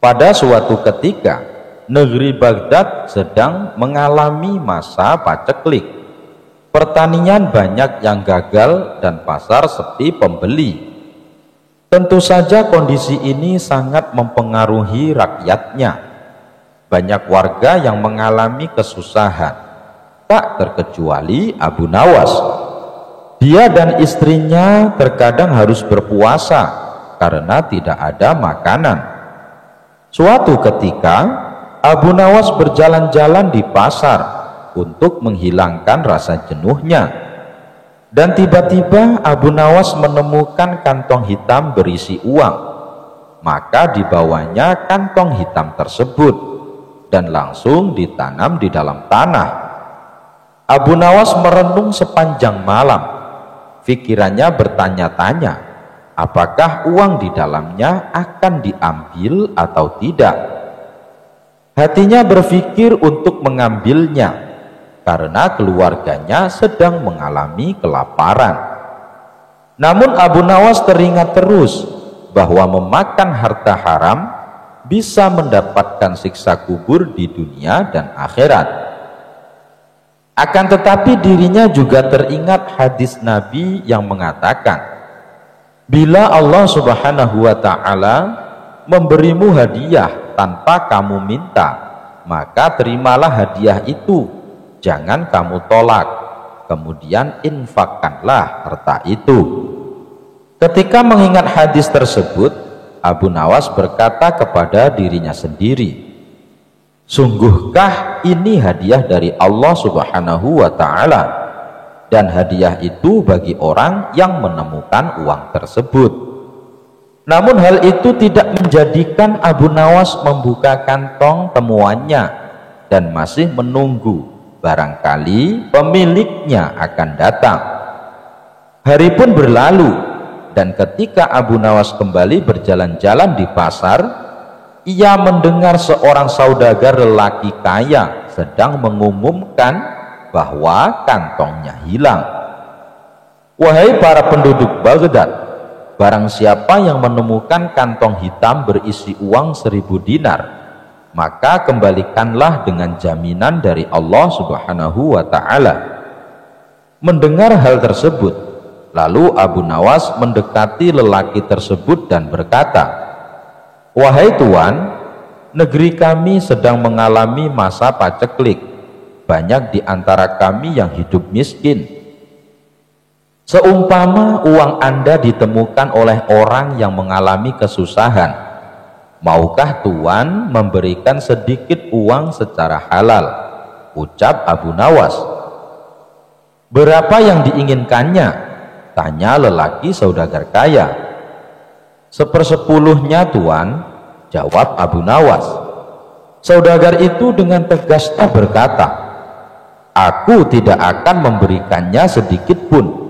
Pada suatu ketika, negeri Baghdad sedang mengalami masa paceklik. Pertanian banyak yang gagal dan pasar sepi pembeli. Tentu saja kondisi ini sangat mempengaruhi rakyatnya. Banyak warga yang mengalami kesusahan, tak terkecuali Abu Nawas. Dia dan istrinya terkadang harus berpuasa karena tidak ada makanan. Suatu ketika, Abu Nawas berjalan-jalan di pasar untuk menghilangkan rasa jenuhnya. Dan tiba-tiba Abu Nawas menemukan kantong hitam berisi uang. Maka dibawanya kantong hitam tersebut dan langsung ditanam di dalam tanah. Abu Nawas merenung sepanjang malam. Pikirannya bertanya-tanya, apakah uang di dalamnya akan diambil atau tidak. Hatinya berpikir untuk mengambilnya karena keluarganya sedang mengalami kelaparan. Namun Abu Nawas teringat terus bahwa memakan harta haram bisa mendapatkan siksa kubur di dunia dan akhirat. Akan tetapi dirinya juga teringat hadis Nabi yang mengatakan, bila Allah Subhanahu wa ta'ala memberimu hadiah tanpa kamu minta, maka terimalah hadiah itu, jangan kamu tolak, kemudian infakkanlah harta itu. Ketika mengingat hadis tersebut, Abu Nawas berkata kepada dirinya sendiri, sungguhkah ini hadiah dari Allah Subhanahu wa ta'ala, dan hadiah itu bagi orang yang menemukan uang tersebut. Namun hal itu tidak menjadikan Abu Nawas membuka kantong temuannya dan masih menunggu barangkali pemiliknya akan datang. Hari pun berlalu, dan ketika Abu Nawas kembali berjalan-jalan di pasar, ia mendengar seorang saudagar lelaki kaya sedang mengumumkan bahwa kantongnya hilang. Wahai para penduduk Baghdad, barang siapa yang menemukan kantong hitam berisi uang 1000 dinar, maka kembalikanlah dengan jaminan dari Allah Subhanahu wa ta'ala. Mendengar hal tersebut, lalu Abu Nawas mendekati lelaki tersebut dan berkata, wahai Tuan, negeri kami sedang mengalami masa paceklik. Banyak di antara kami yang hidup miskin. Seumpama uang Anda ditemukan oleh orang yang mengalami kesusahan, maukah Tuan memberikan sedikit uang secara halal? Ucap Abu Nawas. Berapa yang diinginkannya? Tanya lelaki saudagar kaya. 1/10-nya Tuan, jawab Abu Nawas. Saudagar itu dengan tegasnya berkata, aku tidak akan memberikannya sedikit pun.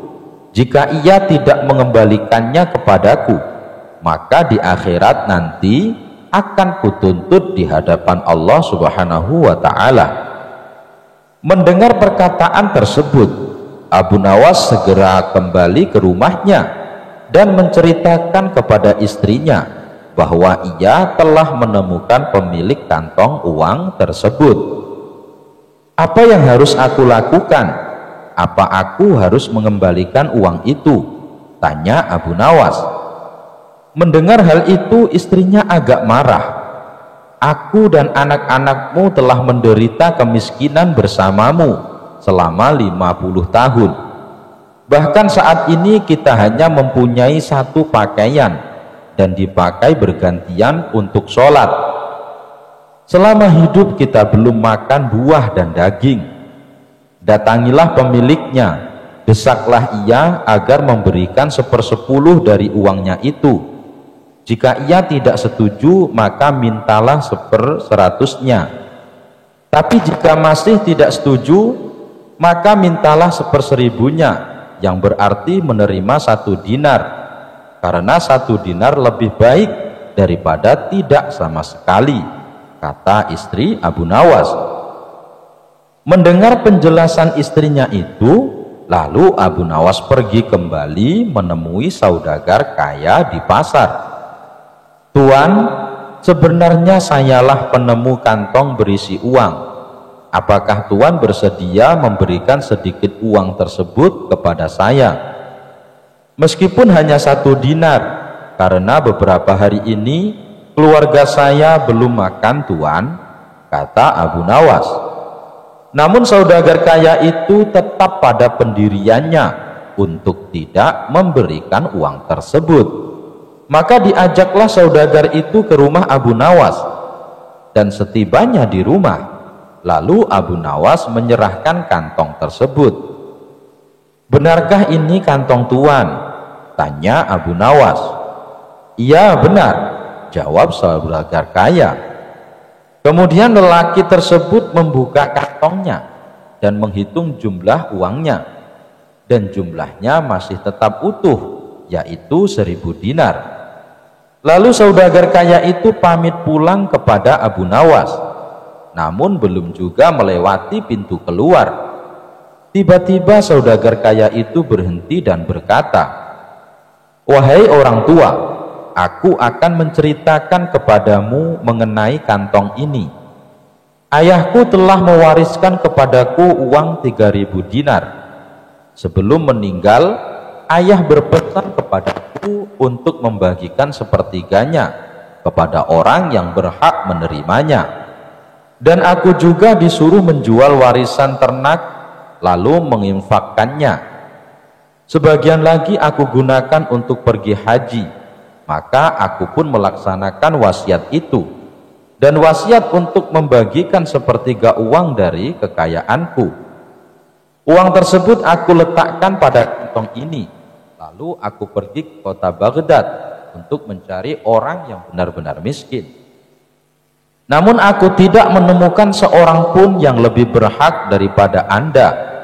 Jika ia tidak mengembalikannya kepadaku, maka di akhirat nanti akan kutuntut di hadapan Allah Subhanahu wa ta'ala. Mendengar perkataan tersebut, Abu Nawas segera kembali ke rumahnya dan menceritakan kepada istrinya bahwa ia telah menemukan pemilik kantong uang tersebut. Apa yang harus aku lakukan? Apa aku harus mengembalikan uang itu? Tanya Abu Nawas. Mendengar hal itu, istrinya agak marah. Aku dan anak-anakmu telah menderita kemiskinan bersamamu selama 50 tahun. Bahkan saat ini kita hanya mempunyai satu pakaian dan dipakai bergantian untuk sholat. Selama hidup kita belum makan buah dan daging. Datangilah pemiliknya, desaklah ia agar memberikan 1/10 dari uangnya itu. Jika ia tidak setuju, maka mintalah 1/100-nya. Tapi jika masih tidak setuju, maka mintalah 1/1000-nya, yang berarti menerima 1 dinar, karena 1 dinar lebih baik daripada tidak sama sekali, kata istri Abu Nawas. Mendengar penjelasan istrinya itu, lalu Abu Nawas pergi kembali menemui saudagar kaya di pasar. Tuan, sebenarnya sayalah penemu kantong berisi uang. Apakah Tuan bersedia memberikan sedikit uang tersebut kepada saya? Meskipun hanya 1 dinar, karena beberapa hari ini keluarga saya belum makan, Tuan, kata Abu Nawas. Namun saudagar kaya itu tetap pada pendiriannya untuk tidak memberikan uang tersebut. Maka diajaklah saudagar itu ke rumah Abu Nawas, dan setibanya di rumah, lalu Abu Nawas menyerahkan kantong tersebut. Benarkah ini kantong Tuan? Tanya Abu Nawas. Iya, benar, jawab saudagar kaya. Kemudian lelaki tersebut membuka kantongnya dan menghitung jumlah uangnya, dan jumlahnya masih tetap utuh, yaitu 1000 dinar. Lalu saudagar kaya itu pamit pulang kepada Abu Nawas, namun belum juga melewati pintu keluar. Tiba-tiba saudagar kaya itu berhenti dan berkata, "Wahai orang tua, aku akan menceritakan kepadamu mengenai kantong ini. Ayahku telah mewariskan kepadaku uang 3000 dinar. Sebelum meninggal, ayah berpesan kepadaku untuk membagikan 1/3-nya kepada orang yang berhak menerimanya. Dan aku juga disuruh menjual warisan ternak lalu menginfakkannya. Sebagian lagi aku gunakan untuk pergi haji, maka aku pun melaksanakan wasiat itu, dan wasiat untuk membagikan 1/3 uang dari kekayaanku. Uang tersebut aku letakkan pada kantong ini, lalu aku pergi ke kota Baghdad untuk mencari orang yang benar-benar miskin. Namun aku tidak menemukan seorang pun yang lebih berhak daripada Anda.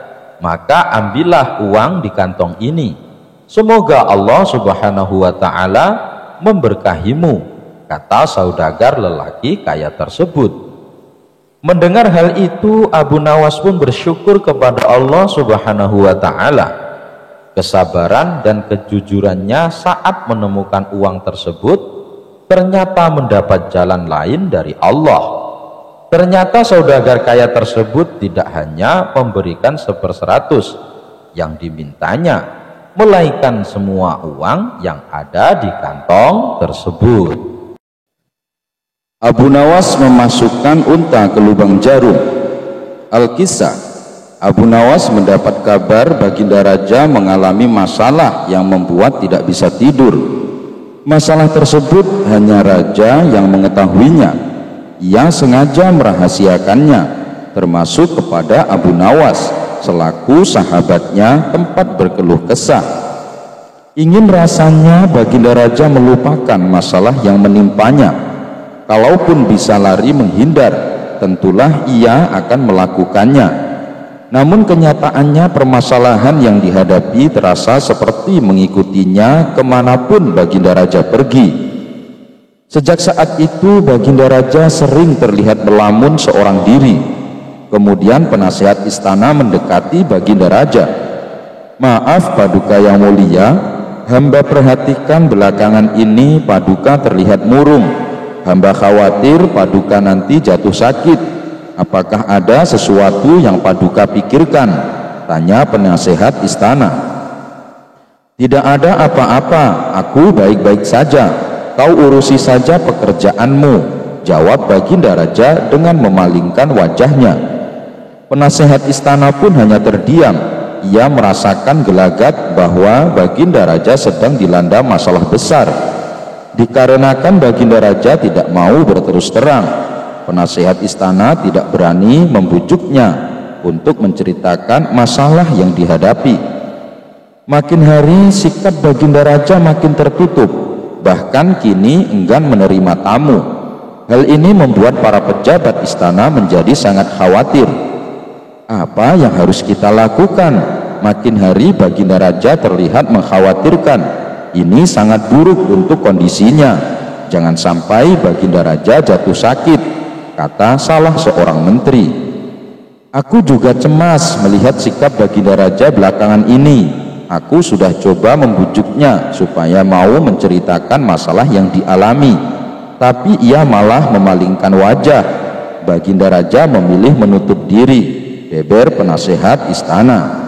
Maka ambillah uang di kantong ini. Semoga Allah Subhanahu wa ta'ala memberkahimu, kata saudagar lelaki kaya tersebut. Mendengar hal itu, Abu Nawas pun bersyukur kepada Allah Subhanahu wa ta'ala. Kesabaran dan kejujurannya saat menemukan uang tersebut ternyata mendapat jalan lain dari Allah. Ternyata saudagar kaya tersebut tidak hanya memberikan 1/100 yang dimintanya, melainkan semua uang yang ada di kantong tersebut.
Abu Nawas memasukkan unta ke lubang jarum. Al-Kisah, Abu Nawas mendapat kabar Baginda Raja mengalami masalah yang membuat tidak bisa tidur. Masalah tersebut hanya Raja yang mengetahuinya. Ia sengaja merahasiakannya, termasuk kepada Abu Nawas selaku sahabatnya tempat berkeluh kesah. Ingin rasanya Baginda Raja melupakan masalah yang menimpanya. Kalaupun bisa lari menghindar, tentulah ia akan melakukannya. Namun kenyataannya permasalahan yang dihadapi terasa seperti mengikutinya kemanapun Baginda Raja pergi. Sejak saat itu Baginda Raja sering terlihat melamun seorang diri. Kemudian penasihat istana mendekati Baginda Raja. "Maaf Paduka yang mulia, hamba perhatikan belakangan ini Paduka terlihat murung. Hamba khawatir Paduka nanti jatuh sakit. Apakah ada sesuatu yang Paduka pikirkan? Tanya penasehat istana. Tidak ada apa-apa, aku baik-baik saja. Kau urusi saja pekerjaanmu, jawab Baginda Raja dengan memalingkan wajahnya. Penasehat istana pun hanya terdiam. Ia merasakan gelagat bahwa Baginda Raja sedang dilanda masalah besar. Dikarenakan Baginda Raja tidak mau berterus terang, penasehat istana tidak berani membujuknya untuk menceritakan masalah yang dihadapi. Makin hari sikap Baginda Raja makin tertutup, bahkan kini enggan menerima tamu. Hal ini membuat para pejabat istana menjadi sangat khawatir. Apa yang harus kita lakukan? Makin hari Baginda Raja terlihat mengkhawatirkan. Ini sangat buruk untuk kondisinya. Jangan sampai Baginda Raja jatuh sakit, kata salah seorang menteri. Aku juga cemas melihat sikap Baginda Raja belakangan ini. Aku sudah coba membujuknya supaya mau menceritakan masalah yang dialami, tapi ia malah memalingkan wajah. Baginda Raja memilih menutup diri, beber penasehat istana.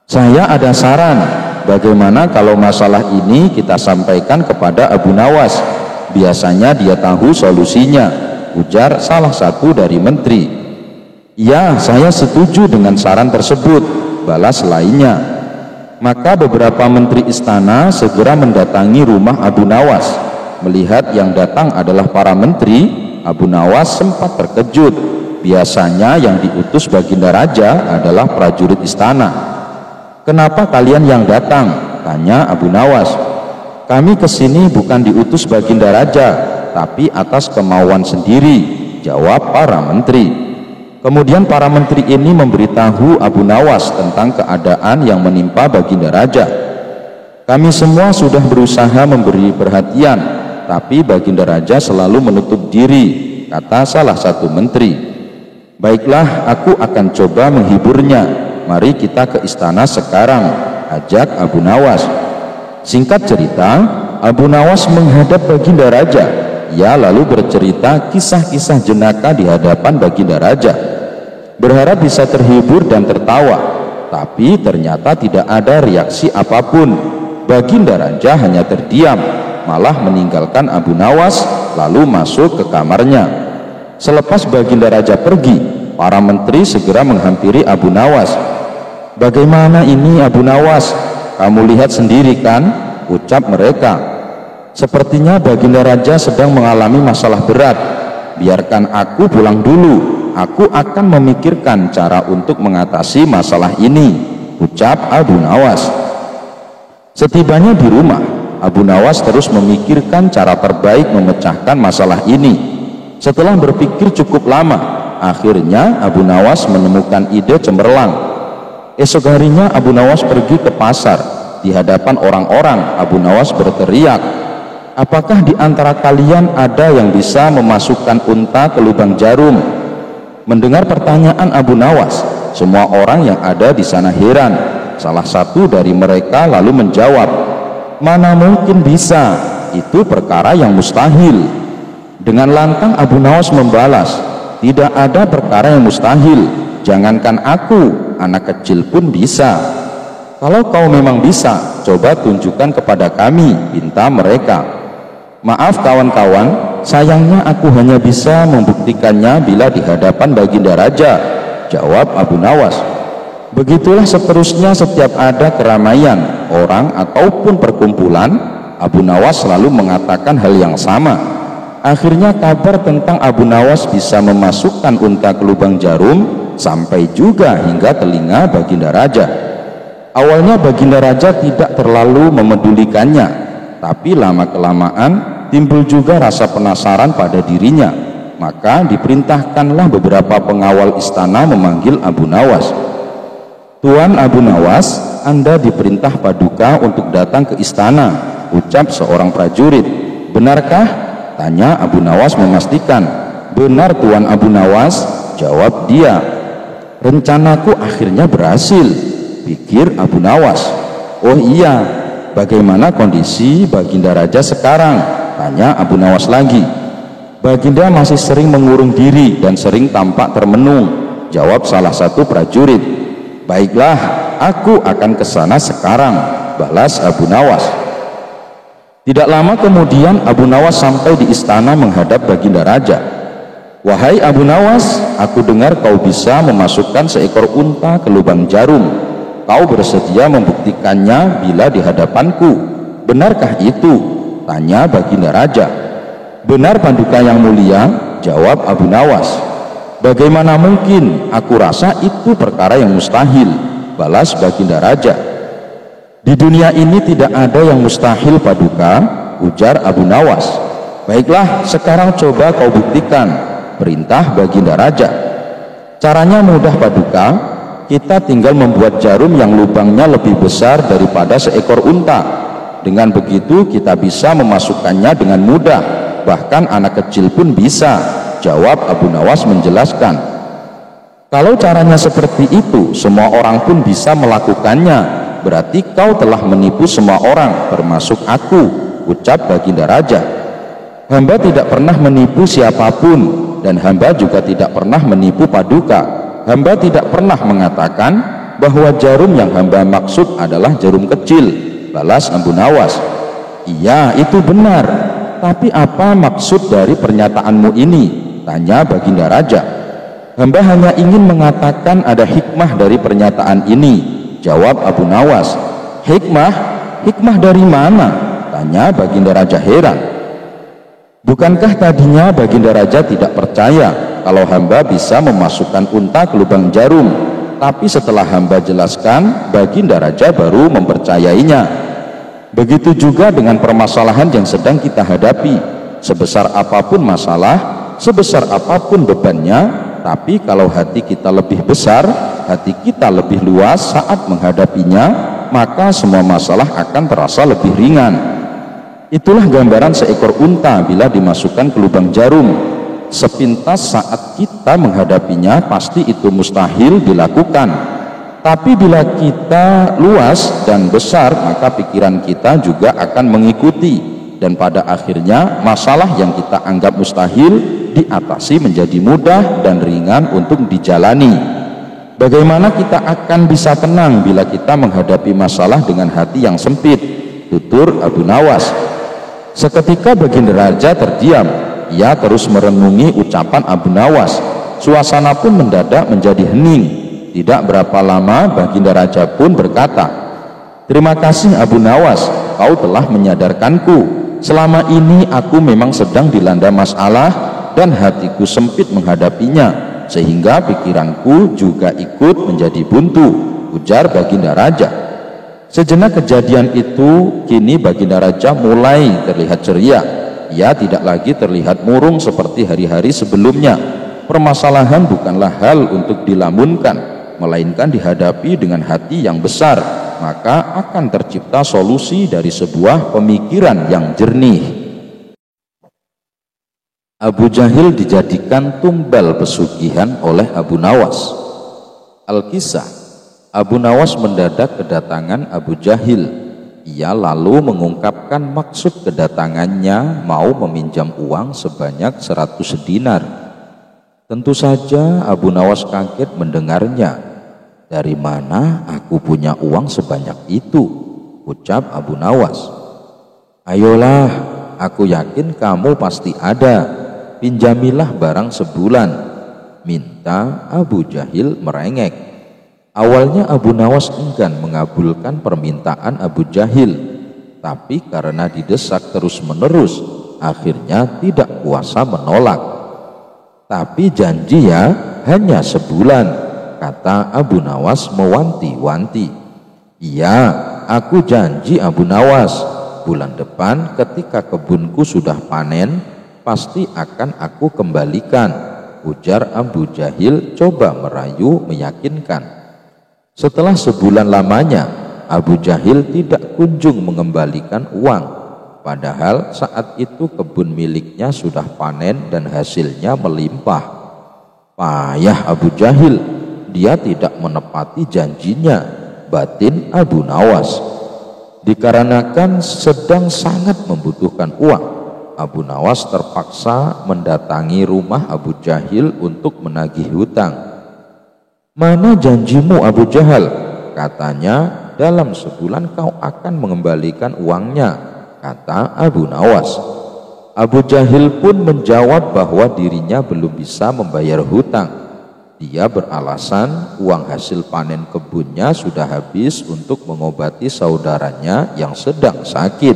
Saya ada saran, bagaimana kalau masalah ini kita sampaikan kepada Abu Nawas? Biasanya dia tahu solusinya, ujar salah satu dari menteri. Ya, saya setuju dengan saran tersebut, balas lainnya. Maka beberapa menteri istana segera mendatangi rumah Abu Nawas. Melihat yang datang adalah para menteri, Abu Nawas sempat terkejut. Biasanya yang diutus Baginda Raja adalah prajurit istana. Kenapa kalian yang datang? Tanya Abu Nawas. Kami kesini bukan diutus Baginda Raja, tapi atas kemauan sendiri, jawab para menteri. Kemudian para menteri ini memberitahu Abu Nawas tentang keadaan yang menimpa Baginda Raja. Kami semua sudah berusaha memberi perhatian, tapi Baginda Raja selalu menutup diri, kata salah satu menteri. Baiklah, aku akan coba menghiburnya. Mari kita ke istana sekarang, ajak Abu Nawas. Singkat cerita, Abu Nawas menghadap Baginda Raja. Ia lalu bercerita kisah-kisah jenaka di hadapan Baginda Raja, berharap bisa terhibur dan tertawa, tapi ternyata tidak ada reaksi apapun. Baginda Raja hanya terdiam, malah meninggalkan Abu Nawas lalu masuk ke kamarnya. Selepas Baginda Raja pergi, para menteri segera menghampiri Abu Nawas. Bagaimana ini Abu Nawas? Kamu lihat sendiri kan? Ucap mereka. Sepertinya Baginda Raja sedang mengalami masalah berat. Biarkan aku pulang dulu. Aku akan memikirkan cara untuk mengatasi masalah ini, ucap Abu Nawas. Setibanya di rumah, Abu Nawas terus memikirkan cara terbaik memecahkan masalah ini. Setelah berpikir cukup lama, akhirnya Abu Nawas menemukan ide cemerlang. Esok harinya Abu Nawas pergi ke pasar. Di hadapan orang-orang, Abu Nawas berteriak, apakah di antara kalian ada yang bisa memasukkan unta ke lubang jarum? Mendengar pertanyaan Abu Nawas, semua orang yang ada di sana heran. Salah satu dari mereka lalu menjawab, mana mungkin bisa, itu perkara yang mustahil. Dengan lantang Abu Nawas membalas, tidak ada perkara yang mustahil, jangankan aku, anak kecil pun bisa. Kalau kau memang bisa, coba tunjukkan kepada kami, pinta mereka. Maaf kawan-kawan, sayangnya aku hanya bisa membuktikannya bila di hadapan Baginda Raja, jawab Abu Nawas. Begitulah seterusnya setiap ada keramaian, orang ataupun perkumpulan, Abu Nawas selalu mengatakan hal yang sama. Akhirnya kabar tentang Abu Nawas bisa memasukkan unta ke lubang jarum sampai juga hingga telinga Baginda Raja. Awalnya Baginda Raja tidak terlalu memedulikannya, tapi lama-kelamaan timbul juga rasa penasaran pada dirinya. Maka diperintahkanlah beberapa pengawal istana memanggil Abu Nawas. Tuan Abu Nawas, Anda diperintah Paduka untuk datang ke istana, ucap seorang prajurit. Benarkah? Tanya Abu Nawas memastikan. Benar Tuan Abu Nawas, jawab dia. Rencanaku akhirnya berhasil, pikir Abu Nawas. Oh iya, bagaimana kondisi Baginda Raja sekarang? Tanya Abu Nawas lagi. Baginda masih sering mengurung diri dan sering tampak termenung, jawab salah satu prajurit. Baiklah, aku akan ke sana sekarang, balas Abu Nawas. Tidak lama kemudian Abu Nawas sampai di istana menghadap Baginda Raja. Wahai Abu Nawas, aku dengar kau bisa memasukkan seekor unta ke lubang jarum. Kau bersedia membuktikannya bila di hadapanku. Benarkah itu? Tanya Baginda Raja. Benar Paduka yang mulia, jawab Abu Nawas. Bagaimana mungkin? Aku rasa itu perkara yang mustahil, balas Baginda Raja. Di dunia ini tidak ada yang mustahil Paduka, ujar Abu Nawas. Baiklah, sekarang coba kau buktikan, perintah Baginda Raja. Caranya mudah Paduka, kita tinggal membuat jarum yang lubangnya lebih besar daripada seekor unta. Dengan begitu kita bisa memasukkannya dengan mudah, bahkan anak kecil pun bisa, jawab Abu Nawas menjelaskan. Kalau caranya seperti itu, semua orang pun bisa melakukannya. Berarti kau telah menipu semua orang, termasuk aku, ucap Baginda Raja. Hamba tidak pernah menipu siapapun, dan hamba juga tidak pernah menipu Paduka. Hamba tidak pernah mengatakan bahwa jarum yang hamba maksud adalah jarum kecil, balas Abu Nawas. Iya, itu benar. Tapi apa maksud dari pernyataanmu ini? Tanya Baginda Raja. Hamba hanya ingin mengatakan ada hikmah dari pernyataan ini, jawab Abu Nawas. Hikmah? Hikmah dari mana? Tanya Baginda Raja heran. Bukankah tadinya Baginda Raja tidak percaya kalau hamba bisa memasukkan unta ke lubang jarum? Tapi setelah hamba jelaskan, Baginda Raja baru mempercayainya. Begitu juga dengan permasalahan yang sedang kita hadapi. Sebesar apapun masalah, sebesar apapun bebannya, tapi kalau hati kita lebih besar, hati kita lebih luas saat menghadapinya, maka semua masalah akan terasa lebih ringan. Itulah gambaran seekor unta bila dimasukkan ke lubang jarum. Sepintas saat kita menghadapinya, pasti itu mustahil dilakukan. Tapi bila kita luas dan besar, maka pikiran kita juga akan mengikuti, dan pada akhirnya masalah yang kita anggap mustahil diatasi menjadi mudah dan ringan untuk dijalani. Bagaimana kita akan bisa tenang bila kita menghadapi masalah dengan hati yang sempit? Tutur Abu Nawas. Seketika Baginda Raja terdiam. Ia terus merenungi ucapan Abu Nawas. Suasana pun mendadak menjadi hening. Tidak berapa lama Baginda Raja pun berkata, terima kasih Abu Nawas, kau telah menyadarkanku. Selama ini aku memang sedang dilanda masalah dan hatiku sempit menghadapinya, sehingga pikiranku juga ikut menjadi buntu, ujar Baginda Raja. Sejenak kejadian itu, kini Baginda Raja mulai terlihat ceria. Ia tidak lagi terlihat murung seperti hari-hari sebelumnya. Permasalahan bukanlah hal untuk dilamunkan, melainkan dihadapi dengan hati yang besar, maka akan tercipta solusi dari sebuah pemikiran yang jernih. Abu Jahil dijadikan tumbal pesugihan oleh Abu Nawas. Al-Kisah, Abu Nawas mendadak kedatangan Abu Jahil. Ia lalu mengungkapkan maksud kedatangannya, mau meminjam uang sebanyak 100 dinar. Tentu saja Abu Nawas kaget mendengarnya. Dari mana aku punya uang sebanyak itu? Ucap Abu Nawas. Ayolah, aku yakin kamu pasti ada. Pinjamilah barang sebulan, minta Abu Jahil merengek. Awalnya Abu Nawas enggan mengabulkan permintaan Abu Jahil, tapi karena didesak terus-menerus, akhirnya tidak kuasa menolak. Tapi janji ya, hanya sebulan, kata Abu Nawas mewanti-wanti. Iya, aku janji Abu Nawas, bulan depan ketika kebunku sudah panen, pasti akan aku kembalikan, ujar Abu Jahil coba merayu meyakinkan. Setelah sebulan lamanya, Abu Jahil tidak kunjung mengembalikan uang, padahal saat itu kebun miliknya sudah panen dan hasilnya melimpah. Payah Abu Jahil, dia tidak menepati janjinya, batin Abu Nawas. Dikarenakan sedang sangat membutuhkan uang, Abu Nawas terpaksa mendatangi rumah Abu Jahil untuk menagih hutang. "Mana janjimu, Abu Jahal?" katanya, "dalam sebulan kau akan mengembalikan uangnya," kata Abu Nawas. Abu Jahil pun menjawab bahwa dirinya belum bisa membayar hutang. Dia beralasan uang hasil panen kebunnya sudah habis untuk mengobati saudaranya yang sedang sakit.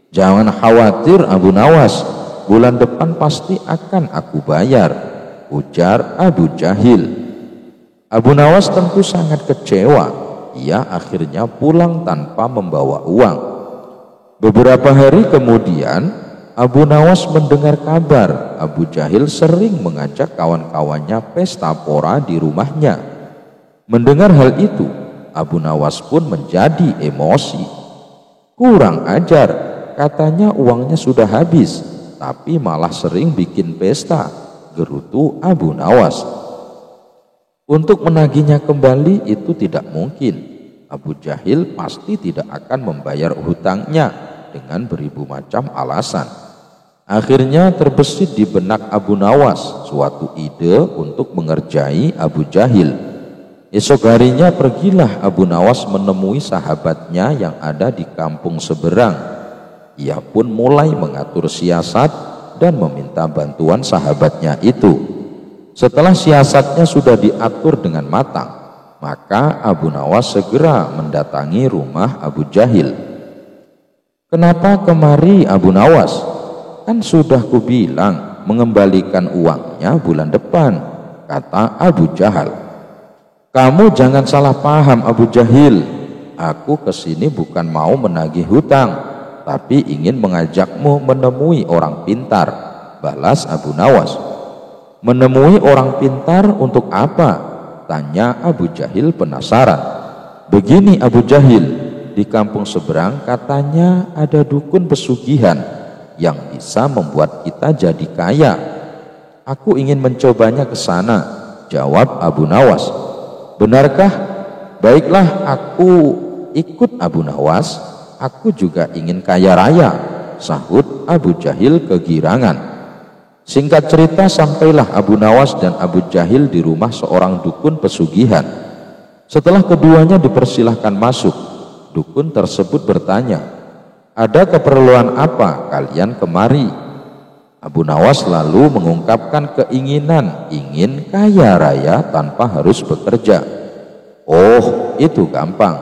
"Jangan khawatir Abu Nawas, bulan depan pasti akan aku bayar," ujar Abu Jahil. Abu Nawas tentu sangat kecewa. Ia akhirnya pulang tanpa membawa uang. Beberapa hari kemudian, Abu Nawas mendengar kabar Abu Jahil sering mengajak kawan-kawannya pesta pora di rumahnya. Mendengar hal itu, Abu Nawas pun menjadi emosi. "Kurang ajar, katanya uangnya sudah habis, tapi malah sering bikin pesta," gerutu Abu Nawas. Untuk menagihnya kembali itu tidak mungkin. Abu Jahil pasti tidak akan membayar hutangnya dengan beribu macam alasan. Akhirnya terbesit di benak Abu Nawas suatu ide untuk mengerjai Abu Jahil. Esok harinya pergilah Abu Nawas menemui sahabatnya yang ada di kampung seberang. Ia pun mulai mengatur siasat dan meminta bantuan sahabatnya itu. Setelah siasatnya sudah diatur dengan matang, maka Abu Nawas segera mendatangi rumah Abu Jahil. "Kenapa kemari, Abu Nawas? Kan sudah kubilang mengembalikan uangnya bulan depan," kata Abu Jahal. "Kamu jangan salah paham Abu Jahil. Aku kesini bukan mau menagih hutang, tapi ingin mengajakmu menemui orang pintar," balas Abu Nawas. "Menemui orang pintar untuk apa?" tanya Abu Jahil penasaran. "Begini Abu Jahil, di kampung seberang katanya ada dukun pesugihan yang bisa membuat kita jadi kaya. Aku ingin mencobanya ke sana," jawab Abu Nawas. "Benarkah? Baiklah, aku ikut Abu Nawas. Aku juga ingin kaya raya," sahut Abu Jahil kegirangan. Singkat cerita, sampailah Abu Nawas dan Abu Jahil di rumah seorang dukun pesugihan. Setelah keduanya dipersilahkan masuk, dukun tersebut bertanya, "Ada keperluan apa kalian kemari?" Abu Nawas lalu mengungkapkan keinginan ingin kaya raya tanpa harus bekerja. "Oh, itu gampang,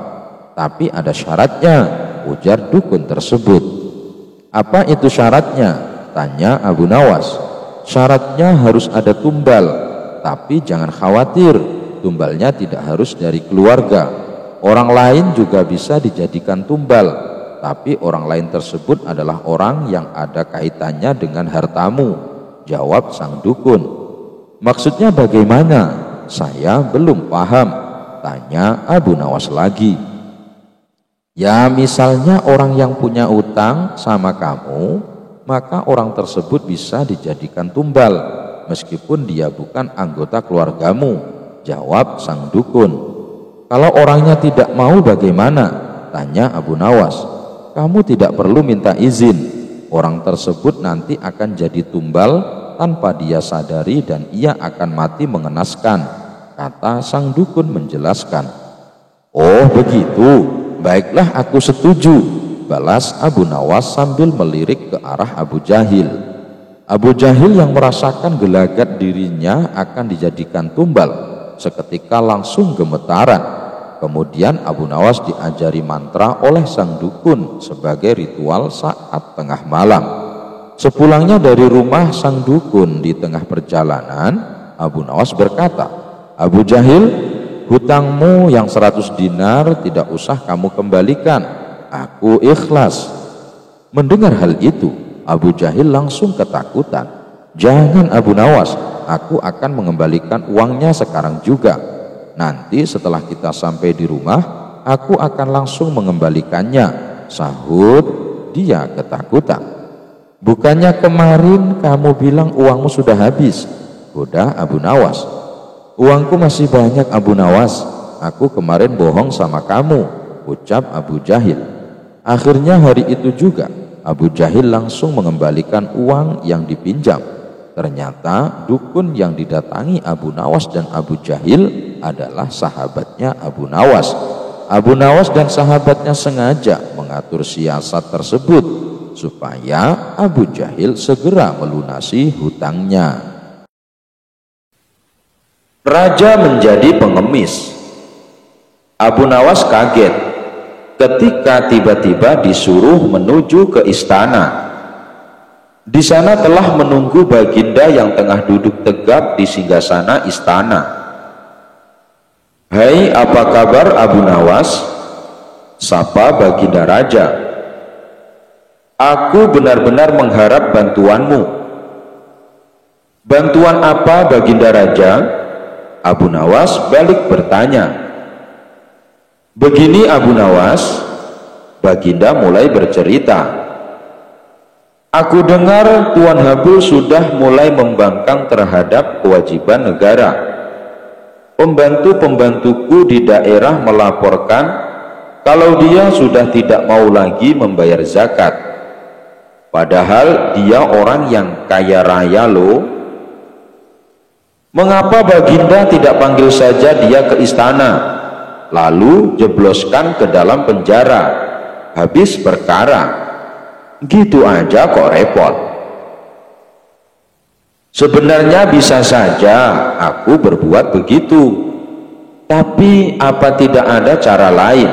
tapi ada syaratnya," ujar dukun tersebut. "Apa itu syaratnya?" tanya Abu Nawas. "Syaratnya harus ada tumbal, tapi jangan khawatir, tumbalnya tidak harus dari keluarga. Orang lain juga bisa dijadikan tumbal, tapi orang lain tersebut adalah orang yang ada kaitannya dengan hartamu," jawab sang dukun. "Maksudnya bagaimana? Saya belum paham," tanya Abu Nawas lagi. "Ya, misalnya orang yang punya utang sama kamu, maka orang tersebut bisa dijadikan tumbal meskipun dia bukan anggota keluargamu," jawab sang dukun. "Kalau orangnya tidak mau bagaimana?" tanya Abu Nawas. "Kamu tidak perlu minta izin. Orang tersebut nanti akan jadi tumbal tanpa dia sadari dan ia akan mati mengenaskan," kata sang dukun menjelaskan. "Oh begitu, baiklah aku setuju," balas Abu Nawas sambil melirik ke arah Abu Jahil. Abu Jahil yang merasakan gelagat dirinya akan dijadikan tumbal seketika langsung gemetaran. Kemudian Abu Nawas diajari mantra oleh sang dukun sebagai ritual saat tengah malam. Sepulangnya dari rumah sang dukun di tengah perjalanan, Abu Nawas berkata, "Abu Jahil, hutangmu yang 100 dinar tidak usah kamu kembalikan. Aku ikhlas." Mendengar hal itu, Abu Jahil langsung ketakutan. "Jangan Abu Nawas, aku akan mengembalikan uangnya sekarang juga. Nanti setelah kita sampai di rumah, aku akan langsung mengembalikannya," sahut dia ketakutan. "Bukannya kemarin kamu bilang uangmu sudah habis?" goda Abu Nawas. "Uangku masih banyak Abu Nawas, aku kemarin bohong sama kamu," ucap Abu Jahil. Akhirnya hari itu juga Abu Jahil langsung mengembalikan uang yang dipinjam. Ternyata dukun yang didatangi Abu Nawas dan Abu Jahil adalah sahabatnya Abu Nawas. Abu Nawas dan sahabatnya sengaja mengatur siasat tersebut supaya Abu Jahil segera melunasi hutangnya.
Raja menjadi pengemis. Abu Nawas kaget ketika tiba-tiba disuruh menuju ke istana. Di sana telah menunggu Baginda yang tengah duduk tegap di singgasana istana. "Hai, apa kabar Abu Nawas?" sapa Baginda Raja. "Aku benar-benar mengharap bantuanmu." "Bantuan apa Baginda Raja?" Abu Nawas balik bertanya. "Begini Abu Nawas," Baginda mulai bercerita. "Aku dengar Tuan Habul sudah mulai membangkang terhadap kewajiban negara. Pembantu-pembantuku di daerah melaporkan kalau dia sudah tidak mau lagi membayar zakat. Padahal dia orang yang kaya raya loh. Mengapa Baginda tidak panggil saja dia ke istana, lalu jebloskan ke dalam penjara, habis perkara? Gitu aja kok repot." "Sebenarnya bisa saja aku berbuat begitu, tapi apa tidak ada cara lain?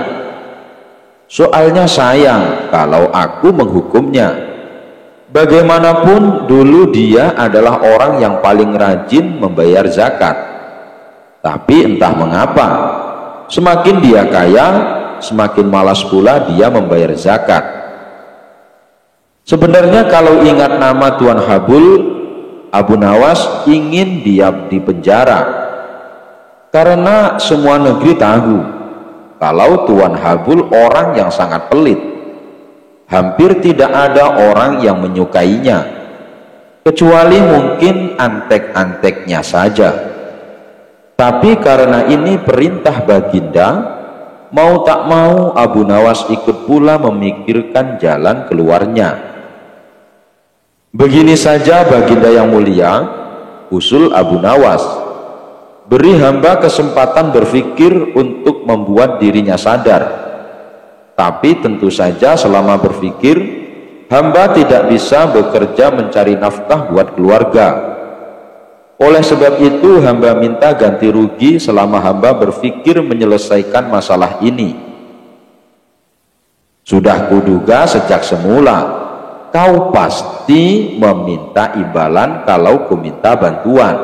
Soalnya sayang kalau aku menghukumnya. Bagaimanapun dulu dia adalah orang yang paling rajin membayar zakat. Tapi entah mengapa, semakin dia kaya, semakin malas pula dia membayar zakat. Sebenarnya kalau ingat nama Tuan Habul, Abu Nawas ingin diam di penjara. Karena semua negeri tahu kalau Tuan Habul orang yang sangat pelit. Hampir tidak ada orang yang menyukainya, kecuali mungkin antek-anteknya saja. Tapi karena ini perintah Baginda, mau tak mau Abu Nawas ikut pula memikirkan jalan keluarnya. Begini saja Baginda yang mulia, usul Abu Nawas. Beri hamba kesempatan berpikir untuk membuat dirinya sadar. Tapi tentu saja selama berpikir, hamba tidak bisa bekerja mencari nafkah buat keluarga. Oleh sebab itu hamba minta ganti rugi selama hamba berpikir menyelesaikan masalah ini. Sudah kuduga sejak semula, kau pasti meminta imbalan kalau kuminta bantuan.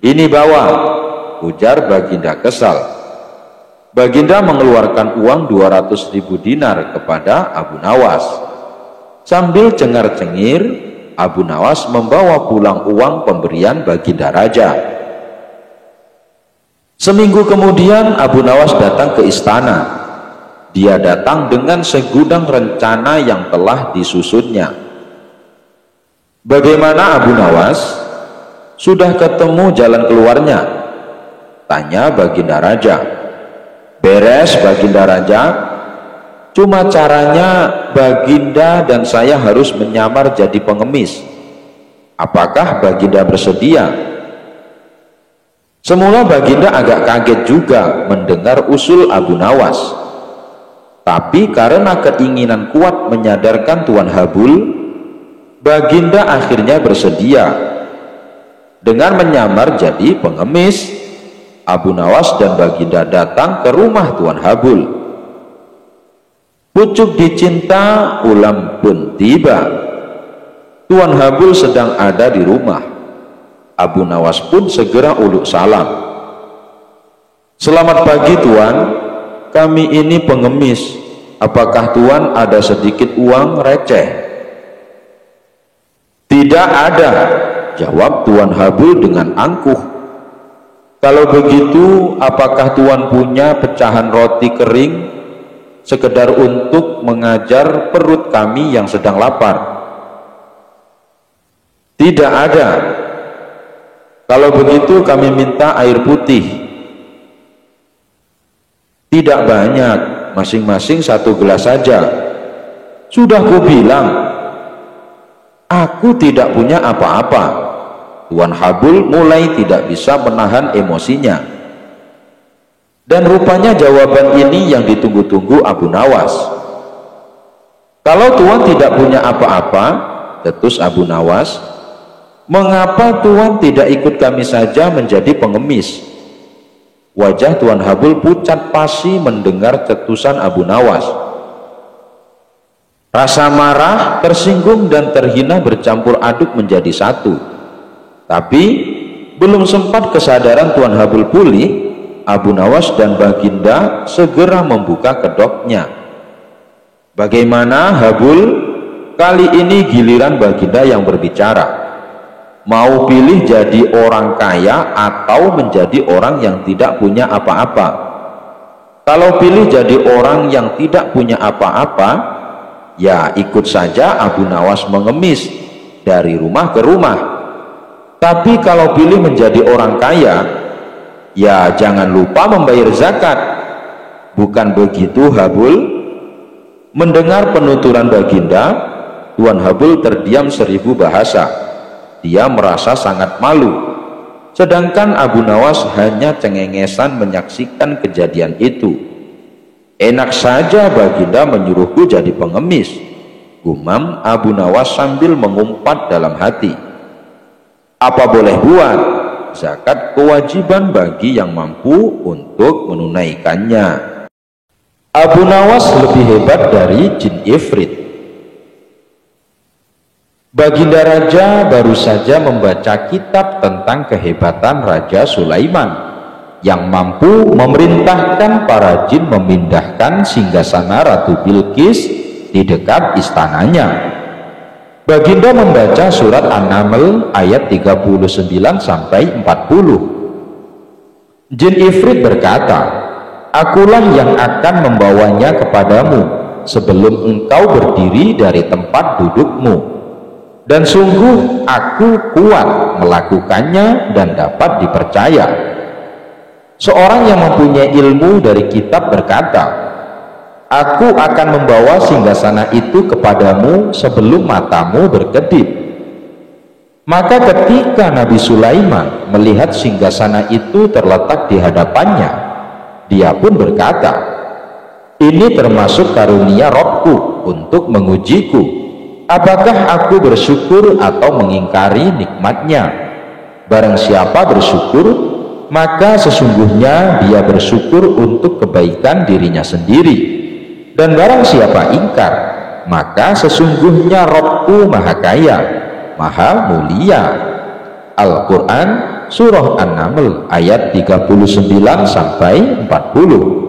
Ini bawa, ujar Baginda kesal. Baginda mengeluarkan uang 200.000 dinar kepada Abu Nawas. Sambil cengar-cengir, Abu Nawas membawa pulang uang pemberian Baginda Raja. Seminggu kemudian Abu Nawas datang ke istana. Dia datang dengan segudang rencana yang telah disusunnya. "Bagaimana Abu Nawas? Sudah ketemu jalan keluarnya?" tanya Baginda Raja. "Beres Baginda Raja. Cuma caranya Baginda dan saya harus menyamar jadi pengemis. Apakah Baginda bersedia?" Semula Baginda agak kaget juga mendengar usul Abu Nawas. Tapi karena keinginan kuat menyadarkan Tuan Habul, Baginda akhirnya bersedia. Dengan menyamar jadi pengemis, Abu Nawas dan Baginda datang ke rumah Tuan Habul. Pucuk dicinta ulam pun tiba. Tuan Habul sedang ada di rumah. Abu Nawas pun segera uluk salam. "Selamat pagi Tuan, kami ini pengemis. Apakah Tuan ada sedikit uang receh?" "Tidak ada," jawab Tuan Habul dengan angkuh. "Kalau begitu, apakah Tuan punya pecahan roti kering sekedar untuk mengajar perut kami yang sedang lapar?" "Tidak ada." "Kalau begitu kami minta air putih." "Tidak banyak, masing-masing 1 gelas saja. Sudah kubilang, aku tidak punya apa-apa. Tuan Habul mulai tidak bisa menahan emosinya. Dan rupanya jawaban ini yang ditunggu-tunggu Abu Nawas. Kalau Tuan tidak punya apa-apa, tetus Abu Nawas, mengapa Tuan tidak ikut kami saja menjadi pengemis? Wajah Tuan Habul pucat pasi mendengar cetusan Abu Nawas. Rasa marah, tersinggung dan terhina bercampur aduk menjadi satu. Tapi belum sempat kesadaran Tuan Habul pulih, Abu Nawas dan Baginda segera membuka kedoknya. Bagaimana Habul? Kali ini giliran Baginda yang berbicara. Mau pilih jadi orang kaya atau menjadi orang yang tidak punya apa-apa? Kalau pilih jadi orang yang tidak punya apa-apa, ya ikut saja Abu Nawas mengemis dari rumah ke rumah. Tapi kalau pilih menjadi orang kaya, ya jangan lupa membayar zakat. Bukan begitu Habul? Mendengar penuturan Baginda, Tuan Habul terdiam 1000 bahasa. Dia merasa sangat malu. Sedangkan Abu Nawas hanya cengengesan menyaksikan kejadian itu. Enak saja Baginda menyuruhku jadi pengemis, gumam Abu Nawas sambil mengumpat dalam hati. Apa boleh buat? Zakat kewajiban bagi yang mampu untuk menunaikannya. Abu Nawas lebih hebat dari jin ifrit. Baginda Raja baru saja membaca kitab tentang kehebatan Raja Sulaiman yang mampu memerintahkan para jin memindahkan singgasana Ratu Bilqis di dekat istananya. Baginda membaca surat An-Naml ayat 39 sampai 40. Jin ifrit berkata, "Akulah yang akan membawanya kepadamu sebelum engkau berdiri dari tempat dudukmu. Dan sungguh aku kuat melakukannya dan dapat dipercaya." Seorang yang mempunyai ilmu dari kitab berkata, "Aku akan membawa singgasana itu kepadamu sebelum matamu berkedip." Maka ketika Nabi Sulaiman melihat singgasana itu terletak di hadapannya, dia pun berkata, "Ini termasuk karunia Robku untuk mengujiku. Apakah aku bersyukur atau mengingkari nikmatnya? Barang siapa bersyukur, maka sesungguhnya dia bersyukur untuk kebaikan dirinya sendiri. Dan barang siapa ingkar, maka sesungguhnya Robku Maha Kaya, Maha Mulia." Al-Quran Surah An-Naml ayat 39 sampai 40.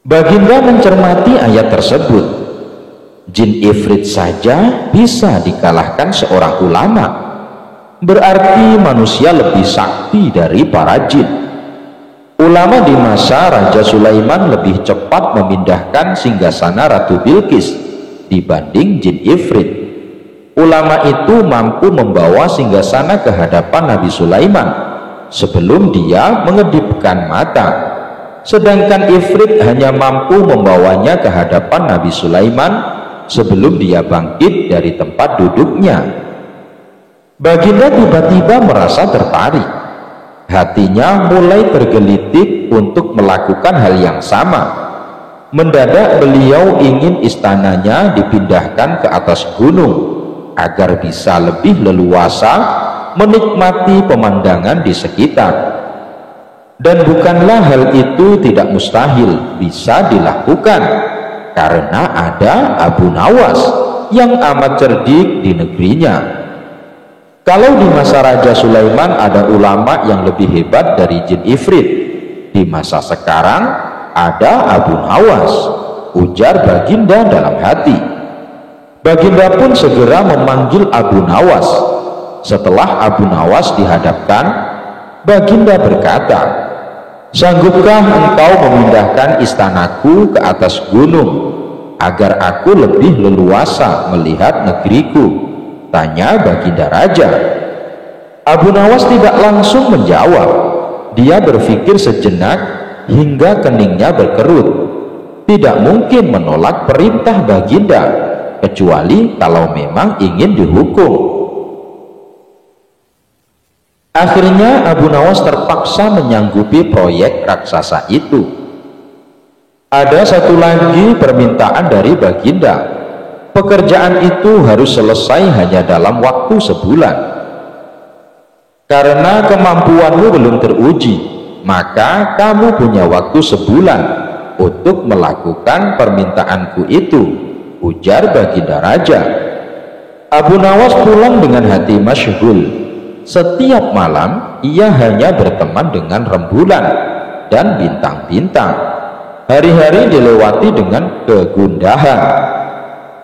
Baginda mencermati ayat tersebut. Jin ifrit saja bisa dikalahkan seorang ulama. Berarti manusia lebih sakti dari para jin. Ulama di masa Raja Sulaiman lebih cepat memindahkan singgasana Ratu Bilqis dibanding jin ifrit. Ulama itu mampu membawa singgasana ke hadapan Nabi Sulaiman sebelum dia mengedipkan mata. Sedangkan ifrit hanya mampu membawanya ke hadapan Nabi Sulaiman sebelum dia bangkit dari tempat duduknya. Baginda tiba-tiba merasa tertarik. Hatinya mulai tergelitik untuk melakukan hal yang sama. Mendadak beliau ingin istananya dipindahkan ke atas gunung agar bisa lebih leluasa menikmati pemandangan di sekitar. Dan bukanlah hal itu tidak mustahil bisa dilakukan, karena ada Abu Nawas yang amat cerdik di negerinya. Kalau di masa Raja Sulaiman ada ulama yang lebih hebat dari jin ifrit, di masa sekarang ada Abu Nawas, ujar Baginda dalam hati. Baginda pun segera memanggil Abu Nawas. Setelah Abu Nawas dihadapkan, Baginda berkata, "Sanggupkah engkau memindahkan istanaku ke atas gunung agar aku lebih leluasa melihat negeriku?" tanya Baginda Raja. Abu Nawas tidak langsung menjawab. Dia berpikir sejenak hingga keningnya berkerut. tidak mungkin menolak perintah Baginda, kecuali kalau memang ingin dihukum. Akhirnya Abu Nawas terpaksa menyanggupi proyek raksasa itu. Ada satu lagi permintaan dari Baginda. Pekerjaan itu harus selesai hanya dalam waktu sebulan. Karena kemampuanmu belum teruji, maka kamu punya waktu sebulan untuk melakukan permintaanku itu, ujar Baginda Raja. Abu Nawas pulang dengan hati masyghul. Setiap malam ia hanya berteman dengan rembulan dan bintang-bintang. Hari-hari dilewati dengan kegundahan.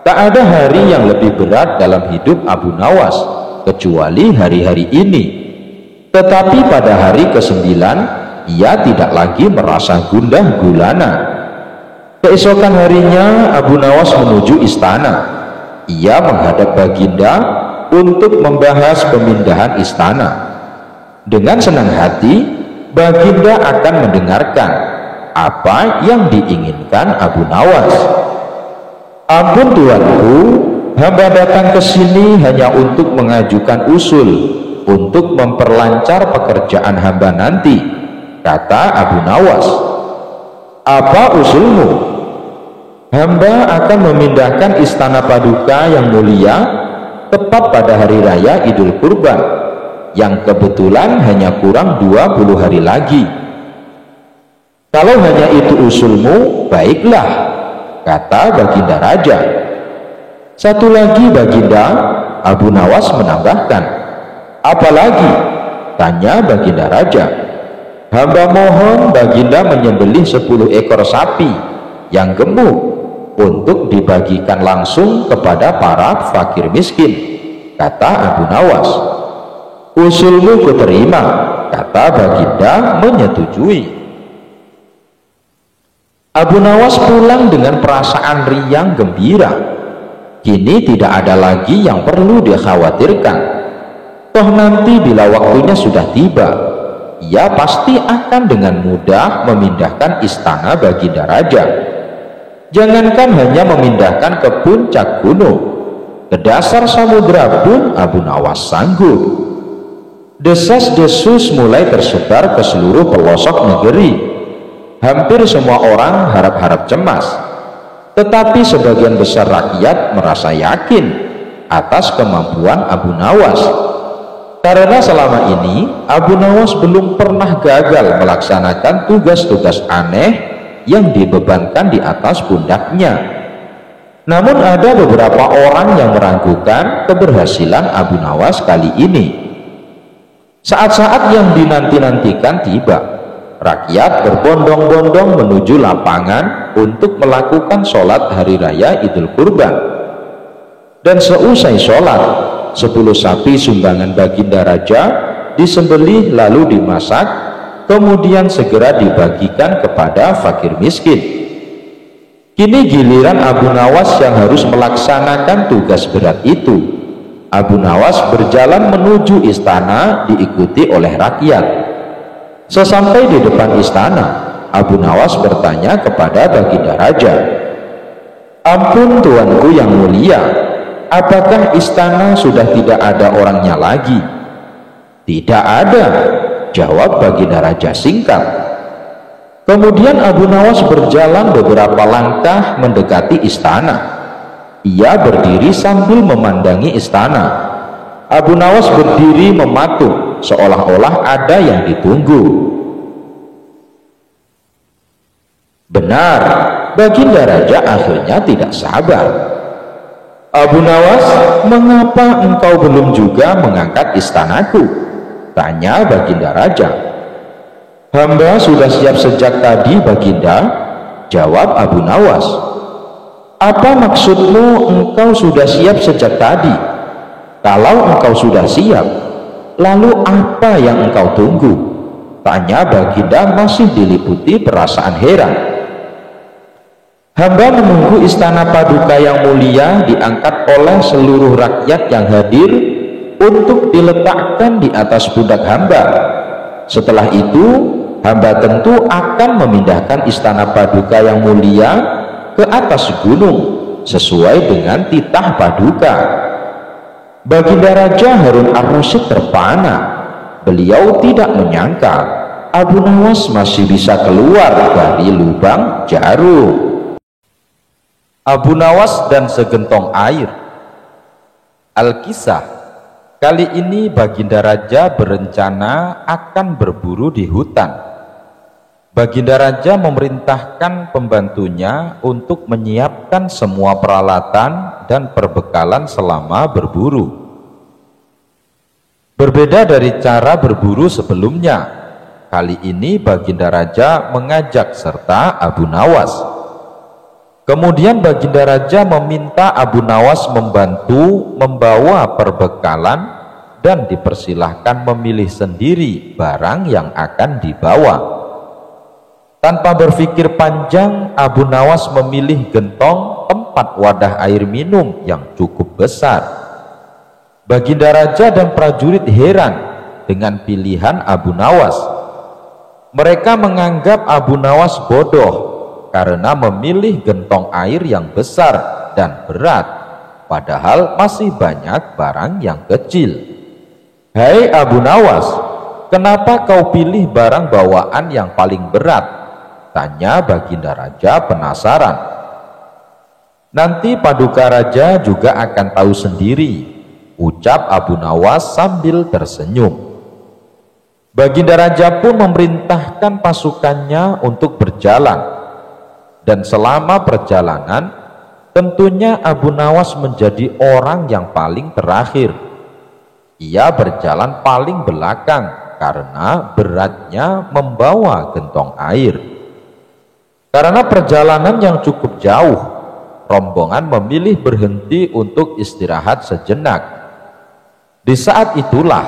Tak ada hari yang lebih berat dalam hidup Abu Nawas kecuali hari-hari ini. Tetapi pada hari ke-9 ia tidak lagi merasa gundah gulana. Keesokan harinya Abu Nawas menuju istana. Ia menghadap Baginda untuk membahas pemindahan istana. Dengan senang hati, Baginda akan mendengarkan apa yang diinginkan Abu Nawas. Ampun tuanku, hamba datang ke sini hanya untuk mengajukan usul untuk memperlancar pekerjaan hamba nanti, kata Abu Nawas. Apa usulmu? Hamba akan memindahkan istana Paduka yang mulia tepat pada hari raya Idul Kurban, yang kebetulan hanya kurang 20 hari lagi. Kalau hanya itu usulmu, baiklah, kata Baginda Raja. Satu lagi Baginda, Abu Nawas menambahkan. Apalagi? Tanya Baginda Raja. Hamba mohon Baginda menyembelih 10 ekor sapi yang gemuk untuk dibagikan langsung kepada para fakir miskin, kata Abu Nawas. Usulmu kuterima, kata Baginda menyetujui. Abu Nawas pulang dengan perasaan riang gembira. Kini tidak ada lagi yang perlu dikhawatirkan. Toh nanti bila waktunya sudah tiba, ia pasti akan dengan mudah memindahkan istana Baginda Raja. Jangankan hanya memindahkan ke puncak gunung, ke dasar samudera pun Abu Nawas sanggup. Desas-desus mulai tersebar ke seluruh pelosok negeri. Hampir semua orang harap-harap cemas, tetapi sebagian besar rakyat merasa yakin atas kemampuan Abu Nawas. Karena selama ini Abu Nawas belum pernah gagal melaksanakan tugas-tugas aneh yang dibebankan di atas pundaknya. Namun ada beberapa orang yang meragukan keberhasilan Abu Nawas kali ini. Saat-saat yang dinanti-nantikan tiba. Rakyat berbondong-bondong menuju lapangan untuk melakukan sholat hari raya Idul Kurban. Dan seusai sholat, 10 sapi sumbangan Baginda Raja disembelih lalu dimasak, kemudian segera dibagikan kepada fakir miskin. Kini giliran Abu Nawas yang harus melaksanakan tugas berat itu. Abu Nawas berjalan menuju istana diikuti oleh rakyat. Sesampai di depan istana, Abu Nawas bertanya kepada Baginda Raja, "Ampun tuanku yang mulia, apakah istana sudah tidak ada orangnya lagi?" "Tidak ada," jawab Baginda Raja singkat. Kemudian Abu Nawas berjalan beberapa langkah mendekati istana. Ia berdiri sambil memandangi istana. Abu Nawas berdiri mematung seolah-olah ada yang ditunggu. Benar, Baginda Raja akhirnya tidak sabar. "Abu Nawas, mengapa engkau belum juga mengangkat istanaku?" tanya Baginda Raja. "Hamba sudah siap sejak tadi, Baginda," jawab Abu Nawas. "Apa maksudmu engkau sudah siap sejak tadi? Kalau engkau sudah siap, lalu apa yang engkau tunggu?" tanya Baginda masih diliputi perasaan heran. "Hamba menunggu istana Paduka yang mulia diangkat oleh seluruh rakyat yang hadir untuk diletakkan di atas pundak hamba. Setelah itu hamba tentu akan memindahkan istana Paduka yang mulia ke atas gunung sesuai dengan titah Paduka. Baginda Raja Harun ar-Rasyid terpana. Beliau tidak menyangka Abu Nawas masih bisa keluar dari lubang jarum. Abu Nawas dan segentong air. Al-Kisah. Kali ini Baginda Raja berencana akan berburu di hutan. Baginda Raja memerintahkan pembantunya untuk menyiapkan semua peralatan dan perbekalan selama berburu. Berbeda dari cara berburu sebelumnya, kali ini Baginda Raja mengajak serta Abu Nawas. Kemudian Baginda Raja meminta Abu Nawas membantu membawa perbekalan dan dipersilahkan memilih sendiri barang yang akan dibawa. Tanpa berpikir panjang, Abu Nawas memilih gentong tempat wadah air minum yang cukup besar. Baginda Raja dan prajurit heran dengan pilihan Abu Nawas. Mereka menganggap Abu Nawas bodoh karena memilih gentong air yang besar dan berat, padahal masih banyak barang yang kecil. "Hai Abu Nawas, kenapa kau pilih barang bawaan yang paling berat?" tanya Baginda Raja penasaran. "Nanti Paduka Raja juga akan tahu sendiri," ucap Abu Nawas sambil tersenyum. Baginda Raja pun memerintahkan pasukannya untuk berjalan. Dan selama perjalanan, tentunya Abu Nawas menjadi orang yang paling terakhir. Ia berjalan paling belakang karena beratnya membawa gentong air. Karena perjalanan yang cukup jauh, rombongan memilih berhenti untuk istirahat sejenak. Di saat itulah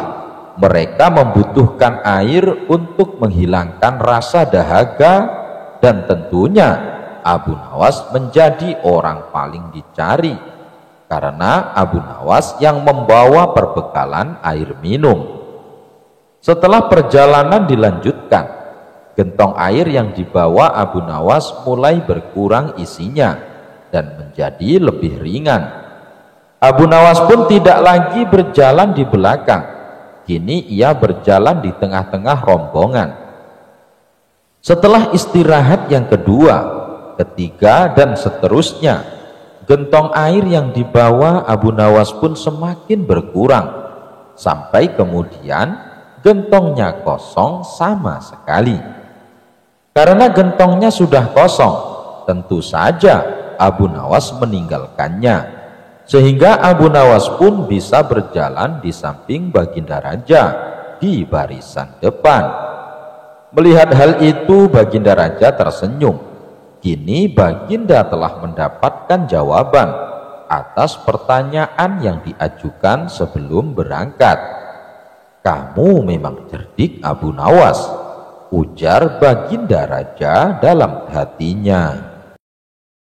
mereka membutuhkan air untuk menghilangkan rasa dahaga, dan tentunya Abu Nawas menjadi orang paling dicari karena Abu Nawas yang membawa perbekalan air minum. Setelah perjalanan dilanjutkan, gentong air yang dibawa Abu Nawas mulai berkurang isinya dan menjadi lebih ringan. Abu Nawas pun tidak lagi berjalan di belakang. Kini ia berjalan di tengah-tengah rombongan. Setelah istirahat yang kedua, ketiga, dan seterusnya, gentong air yang dibawa Abu Nawas pun semakin berkurang, sampai kemudian gentongnya kosong sama sekali. Karena gentongnya sudah kosong, tentu saja Abu Nawas meninggalkannya, sehingga Abu Nawas pun bisa berjalan di samping Baginda Raja di barisan depan. Melihat hal itu, Baginda Raja tersenyum. Kini Baginda telah mendapatkan jawaban atas pertanyaan yang diajukan sebelum berangkat. "Kamu memang cerdik, Abu Nawas," ujar Baginda Raja dalam hatinya.